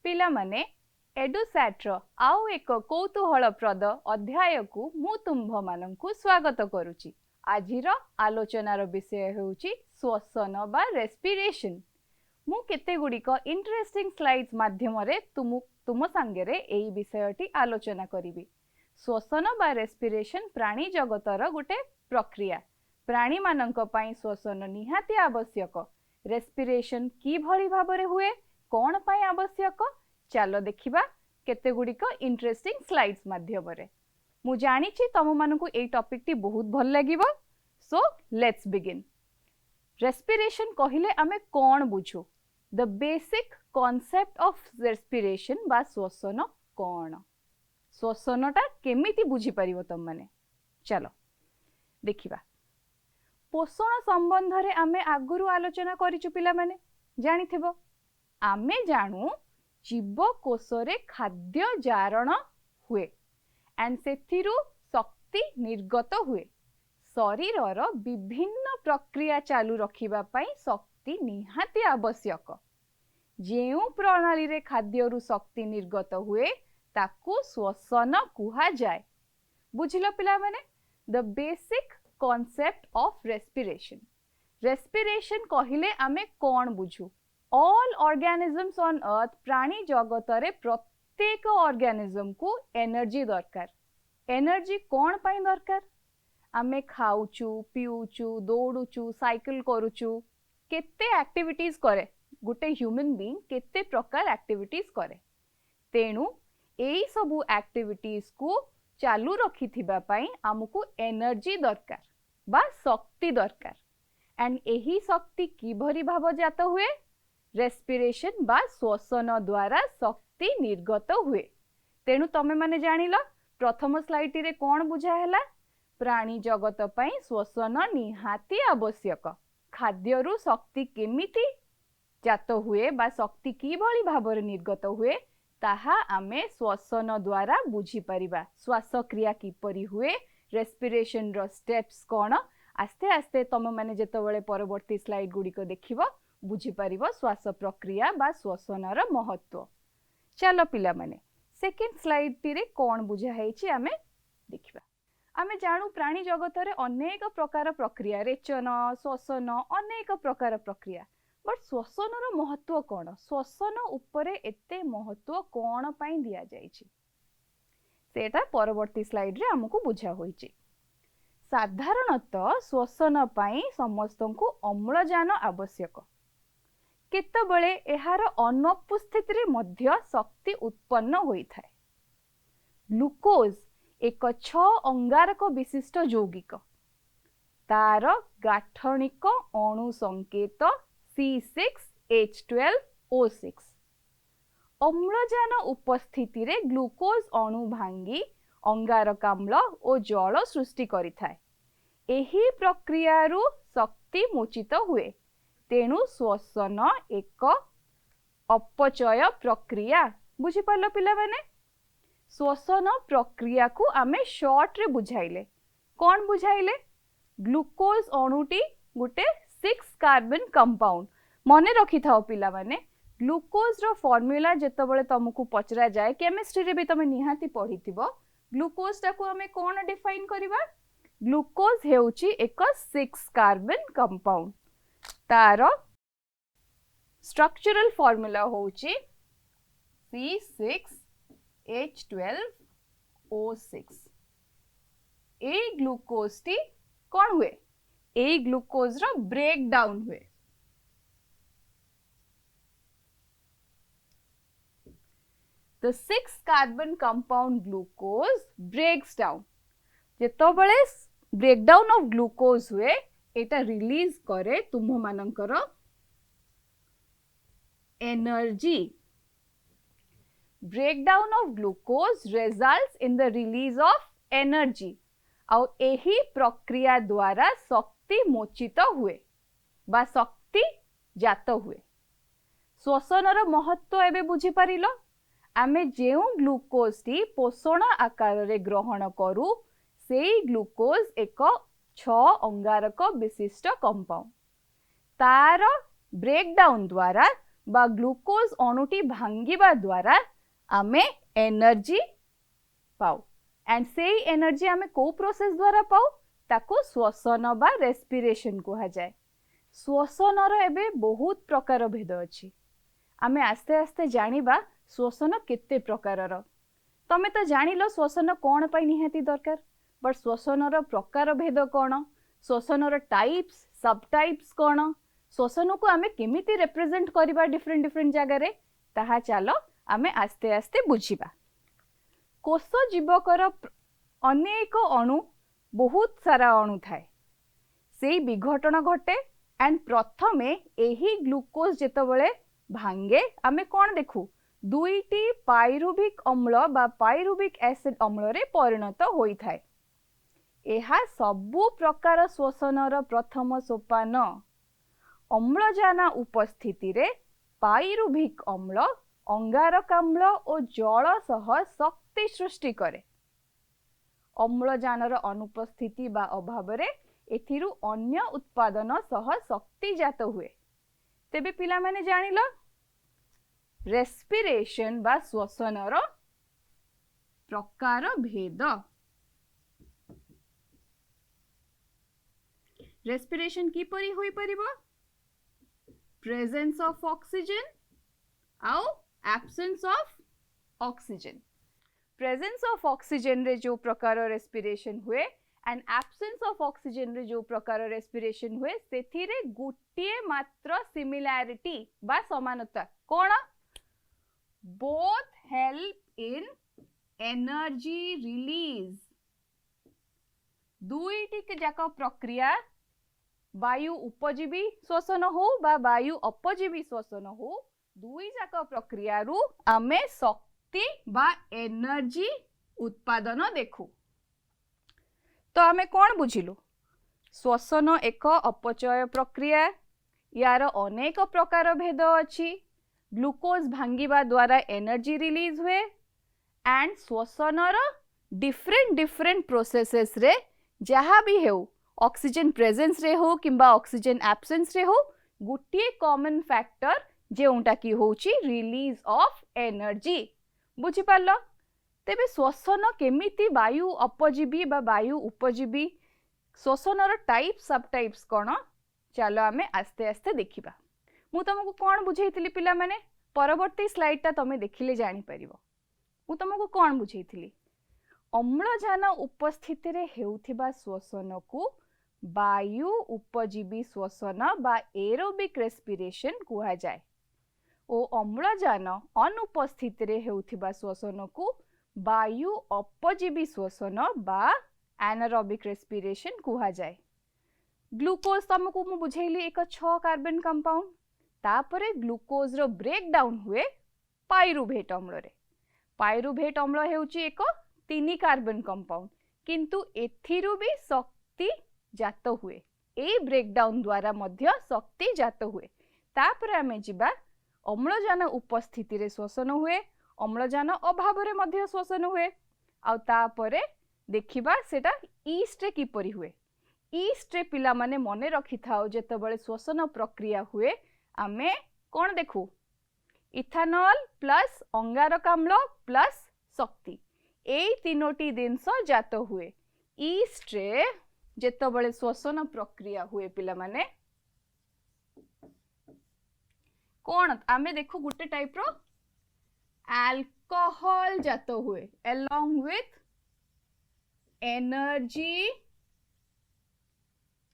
पिला माने एडुसैट्र आउ एक कौतूहलप्रद अध्याय को मु तुम्भ मानंकु स्वागत करुची। आजिर आलोचनार विषय हेउची श्वसन बा रेस्पिरेशन। मु केते गुड़िक इंटरेस्टिंग स्लाइड्स माध्यम रे तुम सांगरे एई विषयटी आलोचना करिवि। श्वसन बा रेस्पिरेशन प्राणी जगतर गोटे प्रक्रिया। प्राणी मानंक पई श्वसन निहाती आवश्यक। रेस्पिरेशन की भली भाबरे हुए कौन पाई आवश्यक चलो देखिबा केते गुड़िक इंटरेस्टिंग स्लाइड्स माध्यम रे। मु जानिछि तम मानकु एई टॉपिक टी बहुत भल लागिबो। So let's begin. रेस्पिरेशन कहिले आमे कोन बुझू? The basic concept of respiration बा श्वसन कोन? श्वसनटा केमिति बुझी परिबो तम माने? चलो देखिबा। पोषण संबंध रे आमे आगुरु आलोचना करिछु पिला माने जानिथिबो। आमे जानू जीवकोश रे खाद्य जारण हुए एंड सेथिरु शक्ति निर्गत हुए। शरीरर विभिन्न प्रक्रिया चालू रखिबा पई शक्ति निहाती आवश्यक। जेउ प्रणाली रे खाद्यरु शक्ति निर्गत हुए ताकू श्वसन कुहा जाय। बुझिलो पिला माने? The basic concept of respiration. Respiration कहिले आमे कोन बुझू? ऑल ऑर्गेनिजम्स ऑन अर्थ प्राणी जगत रे प्रत्येक ऑर्गेनिजम को एनर्जी दरकार। एनर्जी कौन पाई दरकार? आमे खाऊचु, पीऊचु, दौड़ुचु, साइकिल करूचु, केते एक्टिविटीज करे गुटे ह्यूमन बीइंग केते प्रकार एक्टिविटीज करे। तेनु एई सबु एक्टिविटीज को चालू रखिथिबा पई हमकु एनर्जी दरकार बा शक्ति दरकार। एंड एही शक्ति की भरी भाव जात हुए? रेस्पिरेशन बा श्वसन द्वारा शक्ति निर्गत हुए। तेणु तमे माने जानिलो प्रथम स्लाइड रे कोन बुझा हैला? प्राणी जगत पई श्वसन निहाती आवश्यक। खाद्यरु शक्ति केमिति जात हुए बा शक्ति की भली भाବରେ निर्गत हुए ताहा आमे श्वसन द्वारा बुझी परिबा। श्वास क्रिया किपरि हुए, रेस्पिरेशन रो स्टेप्स कोन, आस्ते आस्ते तमे माने जेतबेले परवर्ती स्लाइड गुड़िक देखिबो बुझी परिबो श्वास प्रक्रिया बा श्वसनर महत्व। चलो पिला माने सेकेंड स्लाइड रे कोन बुझा हैछि आमे देखिबा। आमे जानू प्राणी जगत रे अनेक प्रकार प्रक्रिया, रेचन, श्वसन, अनेक प्रकार प्रक्रिया। बट श्वसनर महत्व कोन? श्वसन उपरे एते महत्व कोन पई दिया जायछि सेटा परवर्ती स्लाइड रे हमकु बुझा होइछि। साधारणतः श्वसन पई समस्तंकु अम्लजान आवश्यक। केतबेले एहार अनुपस्थिति रे मध्य शक्ति उत्पन्न होइथाय। ग्लूकोज एक 6 अंगारक विशिष्ट यौगिक। तार गाठनिक अणु संकेत C6H12O6। अम्लजान उपस्थिति रे ग्लूकोज अणु भांगी अंगारकाम्ल और जल सृष्टि करिथाय। एही प्रक्रियारु शक्ति मोचित हुए। तेणु श्वसन एक अपचय प्रक्रिया। बुझी पालो पिला माने? श्वसन प्रक्रिया को आमे शॉर्ट रे बुझाइले। कौन बुझाइले? ग्लूकोज अणुटी गुटे 6 कार्बन कंपाउंड। मने रखि थाओ पिला माने ग्लूकोज रो फॉर्मूला जेतबेले तुमको पचरा जाए केमिस्ट्री रे भी तमे निहाती पढिथिबो। ग्लूकोज टाको आमे कोन डिफाइन करिबा? ग्लूकोज हेउची एक 6 कार्बन कंपाउंड। तार स्ट्रक्चरल फॉर्मूला होची C6H12O6। ए ग्लूकोज टी कौन हुए? ए ग्लूकोज रो ब्रेक डाउन हुए। The 6 carbon compound glucose breaks down. जेतबेले ब्रेकडाउन ऑफ ग्लूकोज हुए एटा रिलीज करे तुम मानकर energy. Breakdown of glucose results in the release of energy. आउ एही प्रक्रिया द्वारा शक्ति मोचित हुए बा शक्ति जात हुए। श्वसनर महत्व एबे बुझी परिलो? आमे जेउ ग्लूकोज टी पोषण आकार रे ग्रहण करू सेई ग्लूकोज एक 6 अंगारक विशिष्ट कंपाउंड। तार ब्रेकडाउन द्वारा बा ग्लूकोज अणुटी भांगिबा द्वारा आमे एनर्जी पाऊ एंड से एनर्जी आमे को प्रोसेस द्वारा पाऊ ताको श्वसन बा रेस्पिरेशन कहा जाए। श्वसन एबे बहुत प्रकार भेद अछि। आमे आस्ते आस्ते जानिबा श्वसन केते प्रकारर। तमे तो जानिलो श्वसन कोन पई निहाती दरकार, बट श्वसनर प्रकार भेद कोन, श्वसनर टाइप्स सब टाइप्स कोन, श्वसन को आमे केमिति रिप्रेजेंट करिबा डिफरेंट डिफरेंट जगह रे, ताहा चलो आमे आस्ते आस्ते बुझिबा। कोष जीवकर अनेक अणु बहुत सारा अणु थाए, से विघटन घटे एंड प्रथमे एही ग्लूकोज जेतबेले भांगे आमे कोन देखू दुईटी पाइरुविक अम्ल बा पाइरुविक एसिड अम्ल रे परिणत होई थाए। एहा सबु प्रकार श्वसनर प्रथम सोपान। अम्लजान उपस्थिति रे पाइरुविक अम्ल अंगारकाम्ल और जल सह शक्ति सृष्टि करे। अम्लजानर अनुपस्थिति बा अभाव रे एथिरु अन्य उत्पादन सह शक्ति जात हुए। तेबे पिला माने जानिलो रेस्पिरेशन बा श्वसनर प्रकार भेद। रेस्पिरेशन किपरि होई परिबो? प्रेजेंस ऑफ ऑक्सीजन आउ absence of oxygen. Presence of oxygen रे जो प्रकार रेस्पिरेशन हुए एंड एब्सेंस ऑफ ऑक्सीजन रे जो प्रकार रेस्पिरेशन हुए सेथिरे गुटिए मात्र सिमिलैरिटी बा समानता कोन? Both help in energy release. दुईटी के जाक प्रक्रिया वायु उपजीवी श्वसन हो बा वायु अपजीवी श्वसन हो, दुई जाक प्रक्रिया रु आमे शक्ति बा एनर्जी उत्पादन देखू। तो आमे कौन बुझिलु? श्वसन एक अपचय प्रक्रिया, यार अनेक प्रकार भेद अछि। ग्लूकोज भांगिबा द्वारा एनर्जी रिलीज हुए एंड श्वसनर डिफरेंट डिफरेंट प्रोसेसेस रे जहाँ भी हो, ऑक्सीजन प्रेजेंस रे हो किंबा ऑक्सीजन एब्सेंस रे हो, गुटिए कॉमन फैक्टर जेउटा की होची रिलीज ऑफ एनर्जी। बुझी पारलो? तेबे श्वसन केमिति वायु अपजीवी बा वायु उपजीवी, श्वसनर टाइप सब टाइप्स कोन, चलो आमे आस्ते आस्ते देखिबा। मु तुमको कोन बुझेइथिली पिला माने? परवर्ती स्लाइड ता तमे देखिले जानि परिबो। मु तुमको कोन बुझेइथिली? अम्लजान उपस्थिति रे हेउथिबा श्वसन को वायु उपजीवी श्वसन बा एरोबिक रेस्पिरेशन कुहा जाए ओ अम्लजान अनुपस्थिति रे हेउथिबा श्वसन को वायु अपजीवी श्वसन बा एनारोबिक रेस्पिरेशन कुहा जाए। ग्लूकोज तुमको मु बुझेइली एक 6 कार्बन कंपाउंड, तापरे ग्लूकोज रो ब्रेक डाउन हुए पाइरुवेट अम्ल रे। पाइरुवेट अम्ल हेउची एक 3 कार्बन कंपाउंड, किंतु एथिरु भी शक्ति जात हुए। ए ब्रेक डाउन द्वारा मध्य शक्ति जात हुए। तापरे आमे जिबा अम्लजान उपस्थिति रे श्वसन हुए, अम्लजान अभाव रे मध्य श्वसन हुए, आउ तापरे देखिबा सेटा ईस्ट रे किपरि हुए। ईस्ट रे पिला माने मने रखि थाओ जेतबेले श्वसन प्रक्रिया हुए आमे कोन देखू? इथानॉल प्लस अंगारकाम्ल प्लस शक्ति, ए तीनोटी जिनस जात हुए। ईस्ट रे जेतबेले श्वसन प्रक्रिया हुए पिला माने कोन आमे देखू गुटे टाइप रो अल्कोहल जात हुए along with energy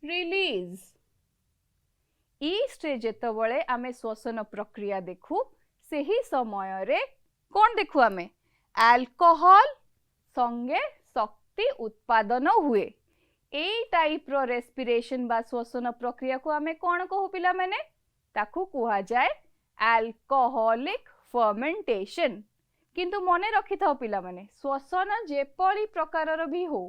release. East रे जेतबेले आमे श्वसन प्रक्रिया देखू सेही समय रे कोन देखू? आमे अल्कोहल संगे शक्ति उत्पादन हुए। ए टाइप रो रेस्पिरेशन बा श्वसन प्रक्रिया को आमे कोन कहू पिला माने? ताकू कुहा जाए अल्कोहलिक फर्मेंटेशन। किंतु मने रखि थाओ पिला माने श्वसन जेपरी प्रकारर भी हो,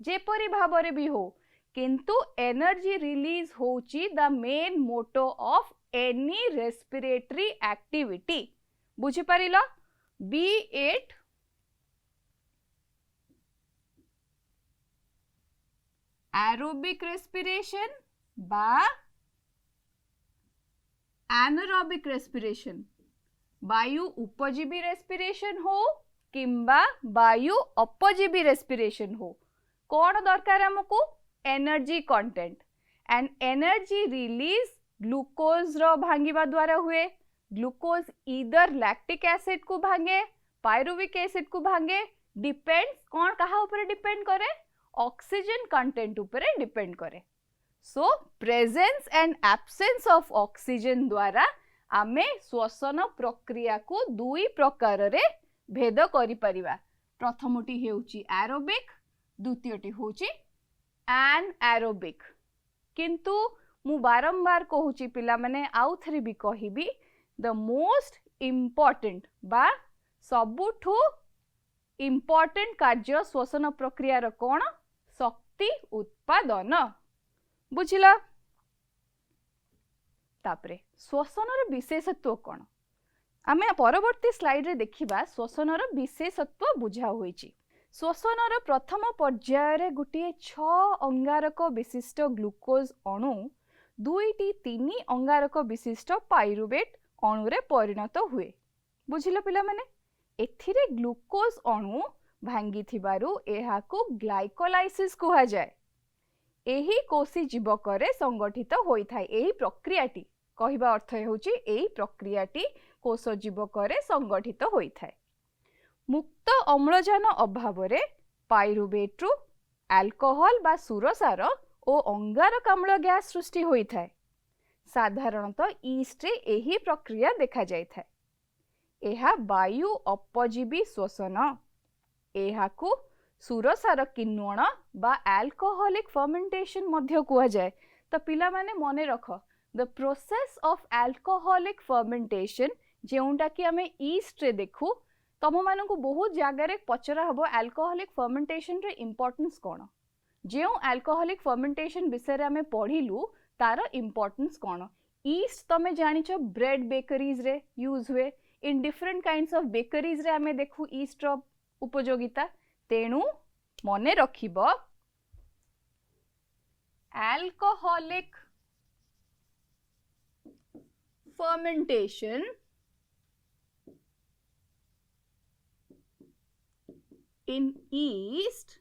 जेपरी भाबरे भी हो, किंतु एनर्जी रिलीज होची the main motto of any respiratory activity. बुझी परिलो? बी इट एरोबिक रेस्पिरेशन बा एनारोबिक रेस्पिरेशन वायु उपजीवी रेस्पिरेशन हो किंबा वायु अपजीवी रेस्पिरेशन हो कौन दरकार हमको energy content and energy release glucose रो भांगिबा द्वारा हुए ग्लूकोज ईदर लैक्टिक एसिड को भांगे पायरुविक एसिड को भांगे डिपेंड्स कौन कहा ऊपर डिपेंड करे ऑक्सीजन कंटेंट ऊपर डिपेंड करे so presence and absence of oxygen द्वारा आमे श्वसन प्रक्रिया को दुई प्रकार रे भेद करि परिबा प्रथमटी हेउची एरोबिक द्वितीयटी होची एनारोबिक किंतु मु बारंबार कहूची पिला माने आउ थरे भी कहिबी द मोस्ट इम्पोर्टेंट बा सबुठु इम्पोर्टेंट कार्य श्वसन प्रक्रिया रो कोन शक्ति उत्पादन बुझिला तापरे श्वसन रो विशेषत्व कोन आमे परवर्ती स्लाइड रे देखिबा श्वसन रो विशेषत्व बुझा होईची श्वसन रो प्रथम पर्याय रे गुटिए 6 अंगारक विशिष्ट ग्लूकोज अणु 2टी 3 अंगारक विशिष्ट पाइरुवेट अणु रे परिणत हुए बुझिलो पिला माने एथिरे ग्लूकोज अणु भांगी थिबारु एहाकु ग्लाइकोलाइसिस कहा जाय एही कोशी जीवकरे संगठित होई थाए एही प्रक्रियाटी कहिबा अर्थ हेउची एही प्रक्रियाटी कोश जीवकरे संगठित होई थाए मुक्त अम्लजान अभाव रे पाइरुवेट रु अल्कोहल बा सुरसार ओ अंगारक अम्ल गैस सृष्टि होई थाए साधारणतः ईस्ट रे एही प्रक्रिया देखा जाय थाए एहा वायु अपजीवी श्वसन एहाकु सुरसार किण्वन बा अल्कोहलिक फर्मेंटेशन मध्य कुआ जाए तो पिला माने मने रख the process of alcoholic fermentation जेउंटा कि हमें ईस्ट रे देखु तम मानकु बहुत जगह रे पचरा हबो अल्कोहलिक फर्मेंटेशन रे इंपोर्टेंस कोन जेउ अल्कोहलिक फर्मेंटेशन विषय रे हमें पढिलु तार इंपोर्टेंस कोन ईस्ट तमे जानिचो ब्रेड बेकरीज रे यूज हुए in different kinds of bakeries रे हमें देखु ईस्ट रो उपयोगिता तेणु मने रखिबो अल्कोहलिक फर्मेंटेशन इन ईस्ट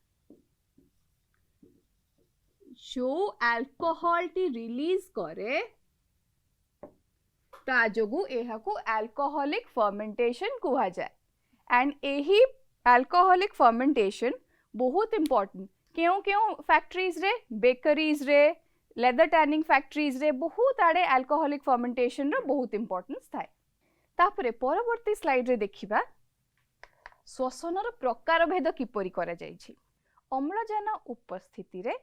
जो अल्कोहल टी रिलीज करे ता जोगु एहाकु अल्कोहलिक फर्मेंटेशन कुहा जाए एंड एही अल्कोहलिक फर्मेंटेशन बहुत इंपोर्टेंट क्यों क्यों फैक्ट्रीज रे बेकरीज रे लेदर टैनिंग फैक्ट्रीज रे बहुत आड़े अल्कोहलिक फर्मेंटेशन रो बहुत इंपोर्टेंस थाए तापरे परवर्ती स्लाइड रे देखिबा श्वसन रो प्रकार भेद किपरि करा जायछि अम्लजान उपस्थिति रे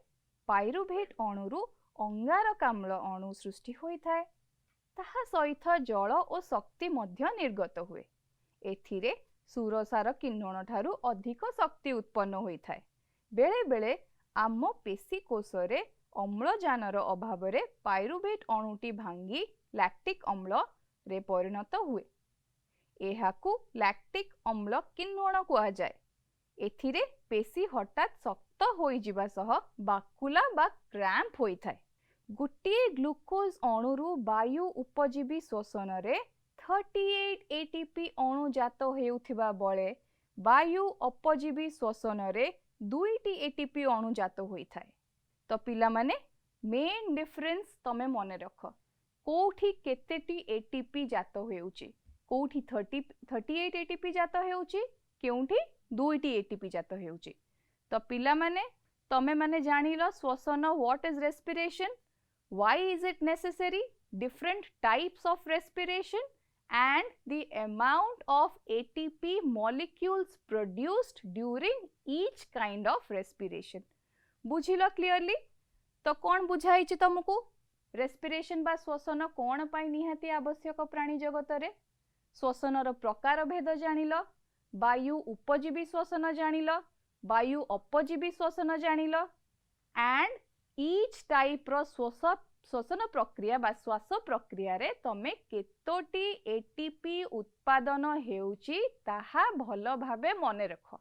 पाइरुवेट अणुरु अंगारक अम्ल अणु सृष्टि होई थाए ताहा सहित जल और शक्ति मध्य निर्गत हुए एथिरे सुरसार किण्वन ठारू अधिक शक्ति उत्पन्न होई थाए बेले बेले आम पेशी कोश रे अम्लजानर अभाव रे पाइरुवेट अणुटी भांगी लैक्टिक अम्ल रे परिणत हुए एहाकु लैक्टिक अम्ल किण्वन कहा जाए एथिरे पेशी हठात शक्त होई जिबा सह बाकुला बा क्रैम्प होई थाए गुटिए ग्लूकोज अणुरु वायु उपजीवी श्वसन रे 38 एटीपी अणु जात हेउथिबा बळे वायु अपजीवी श्वसन रे 2टी एटीपी अणु जात होई थाए तो पिला माने मेन डिफरेंस तमे मने रख कोठी केतेटी एटीपी जात हेउची कोठी 38 एटीपी जात हेउची केउठी 2टी एटीपी जात हेउची तो पिला माने तमे माने जानिलो श्वसन what is respiration why is it necessary different types of respiration and the amount of ATP molecules produced during each kind of respiration बुझिलो क्लियरली तो कौन बुझाइछि तुमको रेस्पिरेशन बा श्वसन कौन पाई निहाती आवश्यक प्राणी जगत रे श्वसन रो प्रकार भेद जानिलो वायु उपजीवी श्वसन जानिलो वायु अपजीवी श्वसन जानिलो एंड ईच टाइप रो श्वसन प्रक्रिया बा श्वास प्रक्रिया रे तमे केतोटी एटीपी उत्पादन हेउची ताहा भलो भाबे मने रख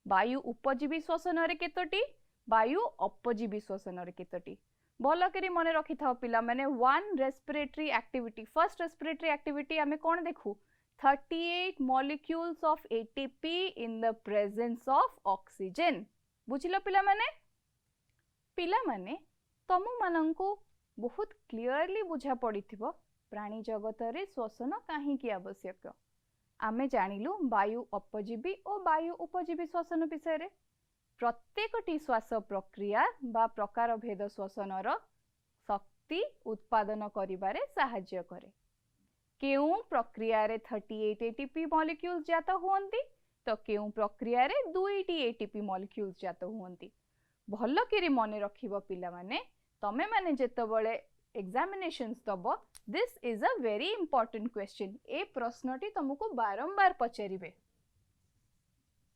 वायु उपजीवी श्वसन रे केतोटी वायु अपजीवी श्वसन रे केतोटी भल करी मन रखि था पिला माने one respiratory activity first respiratory activity आमे कोन देखु 38 molecules of ATP in the presence of oxygen बुझिलो पिला माने तमु मानंकु बहुत क्लियरली बुझा पड़िथिबो प्राणी जगत रे श्वसन काहे की आवश्यक आमे जानिलु वायु अपजीवी और वायु उपजीवी श्वसन विषय रे प्रत्येकटी श्वास प्रक्रिया बा प्रकार भेद श्वसनर शक्ति उत्पादन करिबारे साहाय्य करे केउ प्रक्रिया रे 38 एटीपी मॉलिक्यूल्स जात हुअंती तो केउ प्रक्रिया रे 2टी एटीपी मॉलिक्यूल्स जात हुअंती भल करी मन रखिबो पिला माने तमे माने जेतबळे एग्जामिनेशंस दबो this is a very important question ए प्रश्नटी तुमको बारंबार पचारिबे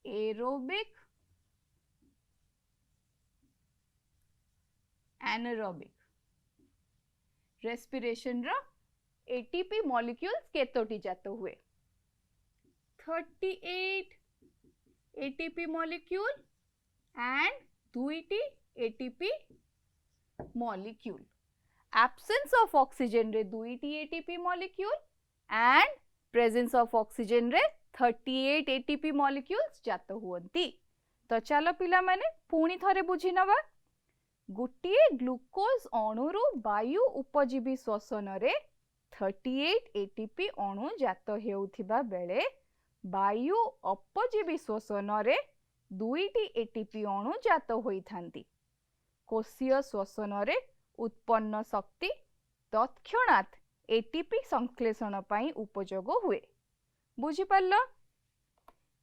एरोबिक एनारोबिक रेस्पिरेशन रो एटीपी मॉलिक्यूल्स केतोटी जात हुए 38 एटीपी मॉलिक्यूल एंड 2टी ATP molecule absence of oxygen रे 2टी ATP molecule and presence of oxygen रे 38 एटीपी मॉलिक्यूल्स जात हुअंती तो चलो पिला माने पुणी थरे बुझी नबा गुटिए ग्लूकोज अणुरु वायु उपजीवी श्वसन रे 38 एटीपी अणु जात हेउथिबा बेले वायु अपजीवी श्वसन रे 2टी एटीपी अणु जात होइथांती कोशीय श्वसन रे उत्पन्न शक्ति तत्क्षणात एटीपी संश्लेषण पाई उपयोग हुए बुझी पारलो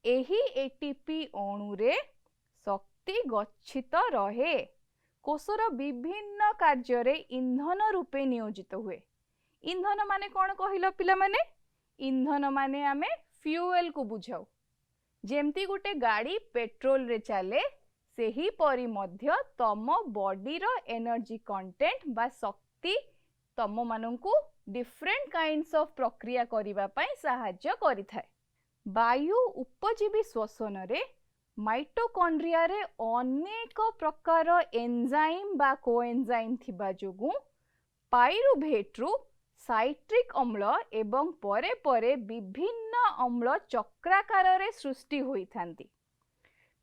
एही एटीपी अणु रे शक्ति गच्छित रहे कोशर विभिन्न कार्य रे ईंधन रूपे नियोजित हुए ईंधन माने कौन कहिलो पिला माने ईंधन माने आमे फ्यूएल को बुझाऊ जेमती गुटे गाड़ी पेट्रोल रे चले सेही परी मध्य तम बॉडी रो एनर्जी कंटेंट बा शक्ति तम मानंकु डिफरेंट काइंड्स ऑफ प्रक्रिया करिबा पई सहाय्य करिथाय वायु उपजीवी श्वसन रे माइटोकॉन्ड्रिया रे अनेक प्रकार एंजाइम बा कोएंजाइम थिबा जोगु पाइरुभेट रु साइट्रिक अम्ल एवं परे परे विभिन्न अम्ल चक्राकार रे सृष्टि होई थांती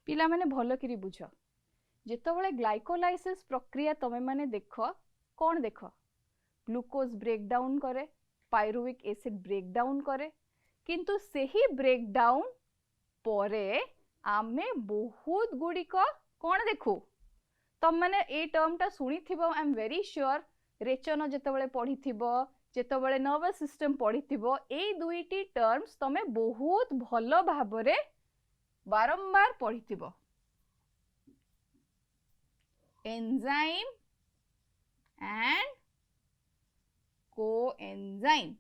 पिला माने भलो करी बुझ जेतबळे ग्लाइकोलाइसिस प्रक्रिया तमे माने देख कोन देख ग्लूकोज ब्रेक डाउन करे पाइरुविक एसिड ब्रेक डाउन करे किंतु सेही ब्रेक डाउन परे आमे बहुत गुड़िक कौन देखु तम मैंने ए टर्म टा सुनी थिबो आई एम वेरी श्योर रेचन जेतबळे पढ़ी थिबो जेतबळे नर्वस सिस्टम पढ़ी थिबो ए दुईटी टर्म्स तमे बहुत भलो भाबरे बारंबार पढ़ी थिबो एंजाइम एंड कोएंजाइम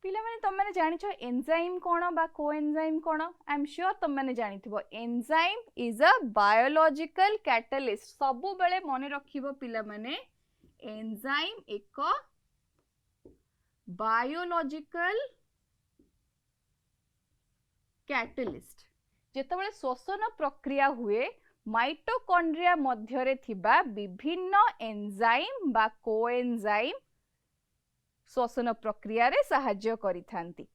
पिला माने तुम माने जानि छ एंजाइम कोन बा कोएंजाइम कोन आई एम श्योर तुम माने जानि थिबो enzyme is a biological catalyst सबु बेले मने रखिबो पिला माने एंजाइम एक बायोलॉजिकल कैटलिस्ट जेतबेले श्वसन प्रक्रिया हुए माइटोकॉन्ड्रिया मध्य रे थिबा विभिन्न एंजाइम बा कोएंजाइम श्वसन प्रक्रिया रे साहाय्य करिथांती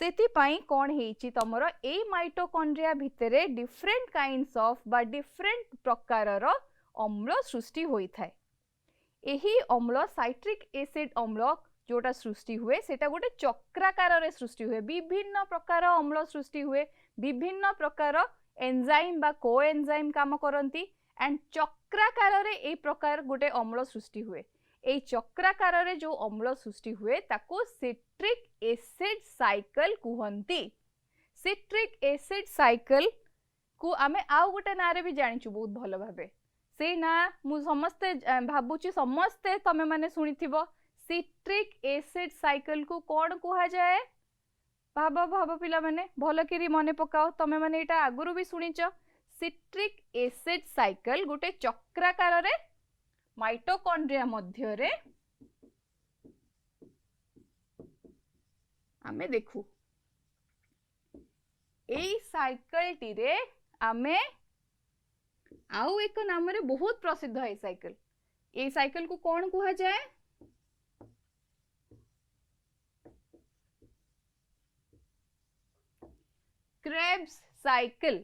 सेति पाई कोन हेची तमरो ए माइटोकॉन्ड्रिया भितरे डिफरेंट काइंड्स ऑफ बा डिफरेंट प्रकारर अम्ल सृष्टि होई थाए एही अम्ल साइट्रिक एसिड अम्ल जोटा सृष्टि हुए सेटा गोटे चक्राकार रे सृष्टि हुए विभिन्न प्रकार अम्ल सृष्टि हुए विभिन्न प्रकार एंजाइम बा कोएंजाइम काम करंती एंड चक्राकार रे ए प्रकार गोटे अम्ल सृष्टि हुए ए चक्राकार रे जो अम्ल सृष्टि हुए ताको सिट्रिक एसिड साइकिल कुहंती सिट्रिक एसिड साइकिल को आमे आउ गोटे नारे भी जानिछु बहुत भलो भाबे से ना मु समस्ते भाबुची समस्ते तमे माने सुनिथिबो सिट्रिक एसिड साइकिल को कोन कुहा जाए भाबो भाबो पिला माने भलो करी मने पकाओ तमे माने एटा आगुरु भी सुनिच सिट्रिक एसिड साइकिल गोटे चक्राकार रे माइटोकॉन्ड्रिया मध्य रे आमे देखू ए साइकिल टी रे आमे आउ एक नाम रे बहुत प्रसिद्ध है साइकिल ए साइकिल को कौन कहा जाए Krebs cycle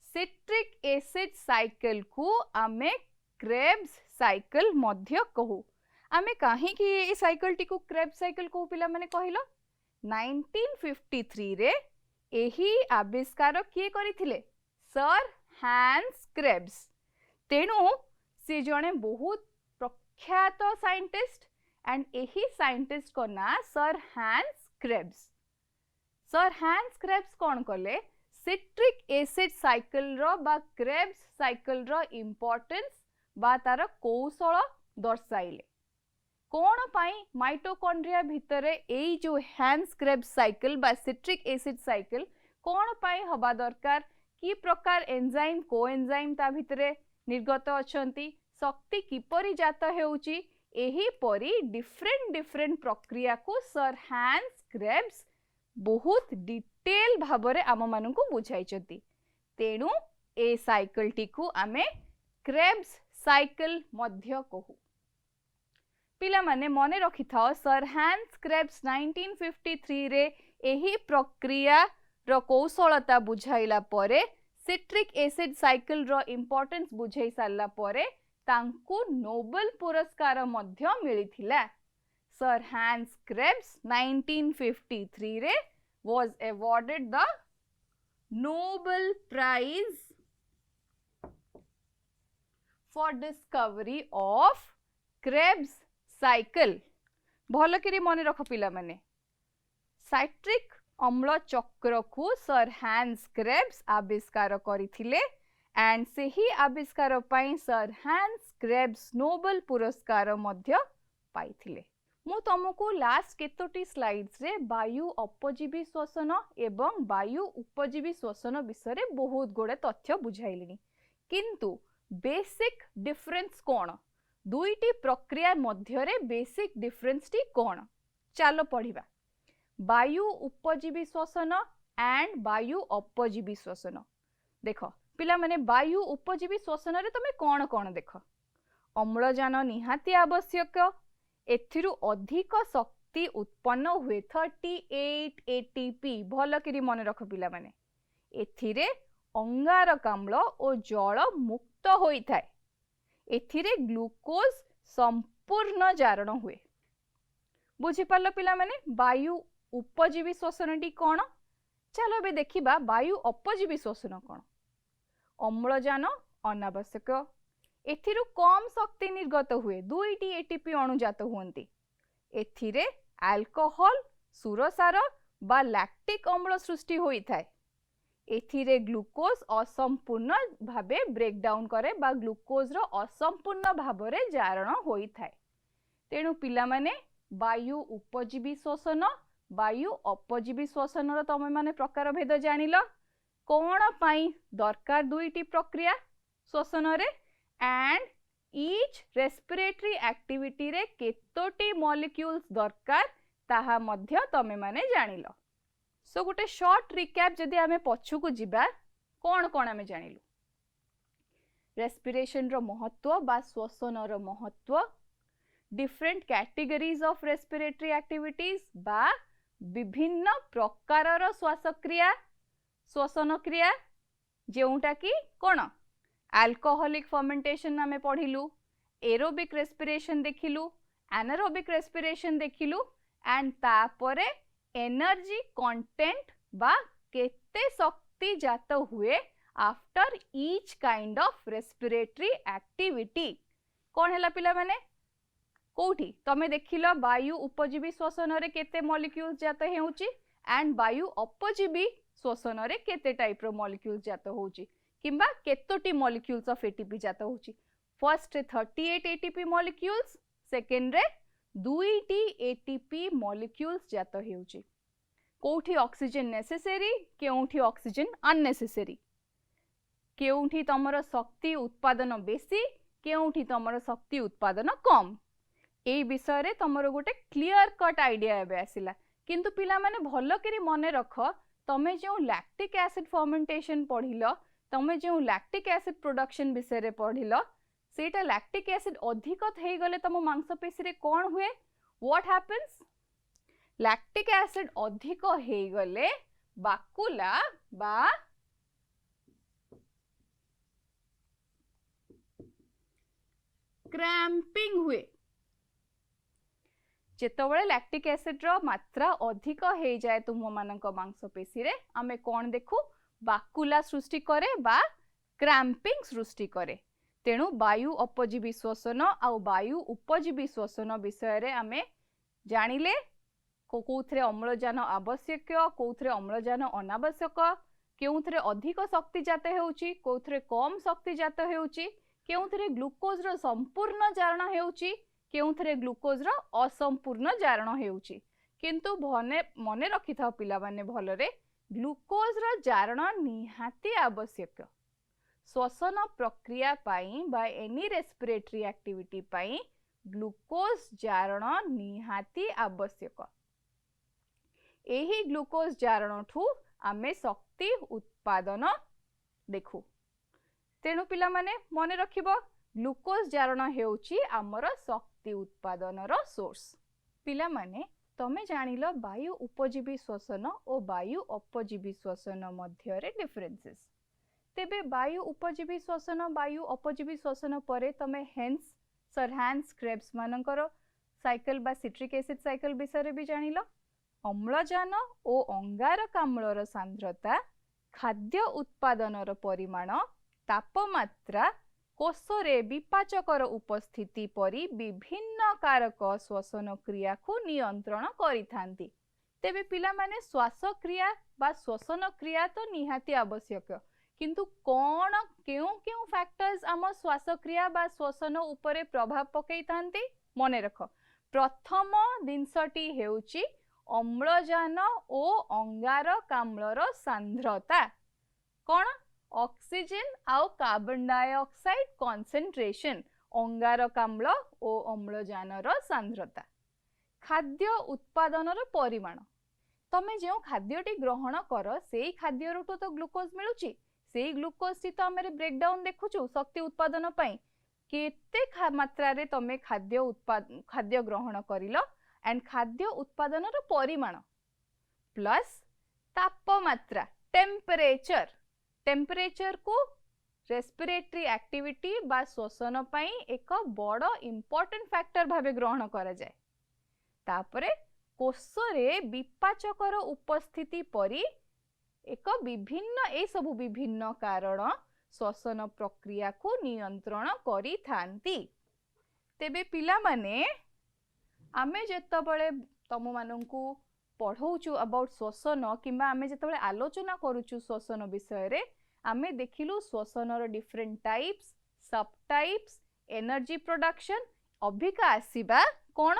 citric acid cycle को आमे क्रेब्स साइकिल मध्य कहू आमे काहे कि ए साइकिल टी को क्रेब्स साइकिल कहू पिला माने कहिलो 1953 रे एही आविष्कार किए करिथिले सर हैंस क्रेब्स तेणु से जणे बहुत प्रख्यात साइंटिस्ट एंड एही साइंटिस्ट को ना सर हैंस क्रेब्स कौन कले सिट्रिक एसिड साइकिल रो बा क्रेब्स साइकिल रो इंपोर्टेंस बा तार कौशल दर्शाइले कौन पाई माइटोकॉन्ड्रिया भितरे एई जो हैंस क्रेब्स साइकिल बा सिट्रिक एसिड साइकिल कौन पाई हबा दरकार की प्रकार एंजाइम कोएंजाइम ता भितरे निर्गत अछंती शक्ति किपरि जात हेउची एही परी डिफरेंट प्रक्रिया को सर हैंस क्रेब्स बहुत डिटेल भाबरे आम मानू बुझाई तेणु ए साइकिल टी को आमे क्रेब्स साइकिल मध्य कहू पिला माने मने रखि थाओ सर हैंस क्रेब्स 1953 रे एही प्रक्रिया रो कौशलता बुझाइला परे सिट्रिक एसिड साइकिल रो इंपोर्टेंस बुझाई सारला परे तांकू नोबेल पुरस्कार मध्य मिलिथिला सर हैंस क्रेब्स 1953 रे was awarded the Nobel Prize for discovery of Krebs cycle भल करी मन रख पिला माने साइट्रिक अम्ल चक्र को सर हैंस क्रेब्स आविष्कार करथिले एंड से ही आविष्कार पाई सर हैंस क्रेब्स नोबेल पुरस्कार मध्य पाइथिले मु तुमको लास्ट केतोटी स्लाइड्स रे वायु अपजीवी श्वसन एवं वायु उपजीवी श्वसन विषय रे बहुत गुड़े तथ्य बुझाइलिनी किंतु बेसिक डिफरेंस कौन दुईटी प्रक्रिया मध्य रे बेसिक डिफरेंस टी कौन चलो पढ़िबा वायु उपजीवी श्वसन एंड वायु अपजीवी श्वसन देख पिला माने वायु उपजीवी श्वसन रे तमे कौन कौन देख अम्लजान निहाती आवश्यक एथिरु अधिक शक्ति उत्पन्न हुए 38 एटीपी भल करी मन रख पिला माने एथिरे अंगारकाम्ल और जल मुक्त होई थाए एथिरे ग्लूकोज संपूर्ण जारण हुए बुझी पारलो पिला माने वायु उपजीवी श्वसन टी कौन चलो बे देखिबा वायु अपजीवी श्वसन कौन अम्लजान अनावश्यक एथिरु कम शक्ति निर्गत हुए दुईटी एटीपी अणुजात हुंती एथिरे अल्कोहल सुरसार बा लैक्टिक अम्ल सृष्टि होई थाए एथिरे ग्लूकोज असंपूर्ण भाबे ब्रेक डाउन करे बा ग्लूकोज रो असंपूर्ण भाबरे जारण होई थाए तेणु पिला माने वायु उपजीवी श्वसन वायु अपजीवी श्वसन रो तमे माने प्रकार भेद जानिलो कोन पाई दरकार दुईटी प्रक्रिया श्वसन रे एंड ईच रेस्पिरेटरी एक्टिविटी रे केतोटी मॉलिक्यूल्स दरकार ताहा मध्य तमे माने जानिलो सो गोटे शॉर्ट रिकैप जदि आमे पछु को जिबा कोन कोन आमे जानिलु रेस्पिरेशन रो महत्व बा श्वसन रो महत्व different categories of respiratory activities बा विभिन्न प्रकार रो श्वासक्रिया श्वसन क्रिया जेउटा कि कोन अल्कोहलिक फर्मेंटेशन आमे पढ़िलु एरोबिक रेस्पिरेशन देखिलु एनारोबिक रेस्पिरेशन देखिलु एंड तापरे एनर्जी कंटेंट बा केते शक्ति जात हुए after each kind of respiratory activity कौन हैला पिला माने कोठी तमे देखिलो वायु उपजीवी श्वसन रे केते मॉलिक्यूल्स जात हेउची एंड वायु अपजीवी श्वसन रे केते टाइप रो मॉलिक्यूल्स जात होउची किंबा केतोटी मॉलिक्यूल्स ऑफ एटीपी जात होउची फर्स्ट 38 एटीपी मॉलिक्यूल्स सेकंड रे दुईटी एटीपी मॉलिक्यूल्स जात हेउची कोठी ऑक्सीजन नेसेसरी केउठी ऑक्सीजन अननेसेसरी केउठी तमरो शक्ति उत्पादन बेसी केउठी तमरो शक्ति उत्पादन कम ए विषय रे तमरो गोटे क्लियर कट आइडिया एबे आसिला किंतु पिला माने भलो करी मने रख तमे जो लैक्टिक एसिड फर्मेंटेशन पढ़िलो तमे जो लैक्टिक एसिड प्रोडक्शन विषय रे पढ़िलो सेटा लैक्टिक एसिड अधिक हे गले तम मांसपेशी रे कोन हुए व्हाट हैपेंस लैक्टिक एसिड अधिक हे गले बाकुला बा क्रैम्पिंग हुए जेतबळे लैक्टिक एसिड रो मात्रा अधिक हे जाए तुम मानक मांसपेशी रे आमे कोन देखु बाकुला सृष्टि करे बा क्रैम्पिंग सृष्टि करे तेणु वायु अपजीवी श्वसन आ वायु उपजीवी श्वसन विषय रे आमे जानिले कोउथरे अम्लजान आवश्यक कोउथरे अम्लजान अनावश्यक केउथरे अधिक शक्ति जात हेउची कोउथरे कम शक्ति जात हेउची केउथरे ग्लूकोज रो संपूर्ण जारण हेउची केउथरे ग्लूकोज रो असंपूर्ण जारण हेउची किंतु मने रखि था पिला माने भलरे ग्लूकोज रो जारण निहाती आवश्यक श्वसन प्रक्रिया पाई बा एनी रेस्पिरेटरी एक्टिविटी पाई ग्लूकोज जारण निहाती आवश्यक एही ग्लूकोज जारण ठू आमे शक्ति उत्पादन देखु तेणु पिला माने मने रखिबो ग्लूकोज जारण हेउची आमर शक्ति उत्पादन रो सोर्स पिला माने तमे जानिलो वायु उपजीवी श्वसन और वायु अपजीवी श्वसन मध्य रे डिफरेंसेस तेबे वायु उपजीवी श्वसन वायु अपजीवी श्वसन परे तमे हेन्स सर हैंस क्रेब्स मानकर साइकिल बा सिट्रिक एसिड साइकिल विषय रे भी जानिलो अम्लजान और अंगारकाम्लर सांद्रता खाद्य उत्पादनर परिमाण तापमात्रा कोषरे विपाचकर उपस्थिति परी विभिन्न कारक श्वसन क्रिया को नियंत्रण करिथांती तेबे पिला माने श्वास क्रिया बा श्वसन क्रिया तो निहाती आवश्यक किंतु कौन केउ केउ फैक्टर्स आम श्वास क्रिया बा श्वसन उपरे प्रभाव पकई थांती मने रख प्रथम दिनसटी हेउची अम्लजान ओ अंगारकाम्लर सांद्रता कौन ऑक्सीजन आउ कार्बन डाइऑक्साइड कंसंट्रेशन अंगारकाम्ल ओ अम्लजानर सांद्रता खाद्य उत्पादनर परिमाण तमे जो खाद्यटी ग्रहण कर सेई खाद्य रुटो तो ग्लूकोज मिलुची सेई ग्लूकोज ती तो आमे ब्रेकडाउन देखुछु शक्ति उत्पादन पई केते मात्रा रे तमे खाद्य ग्रहण करिलो एंड खाद्य उत्पादनर परिमाण प्लस तापमात्रा टेम्परेचर को रेस्पिरेटरी एक्टिविटी बा श्वसन पई एक बड़ इंपोर्टेंट फैक्टर भावे ग्रहण करा जाए तापरे कोषरे विपाचकर उपस्थिति परी एक विभिन्न कारण श्वसन प्रक्रिया को नियंत्रण करी थांती तेबे पिला माने आमे जेतबळे तम माननकु पढ़ौचु अबाउट श्वसन किंबा आमे जेतबळे आलोचना करूचु श्वसन विषय रे आमे देखिलु श्वसनर डिफरेंट टाइप्स सब टाइप्स एनर्जी प्रोडक्शन अभिका आसीबा कोन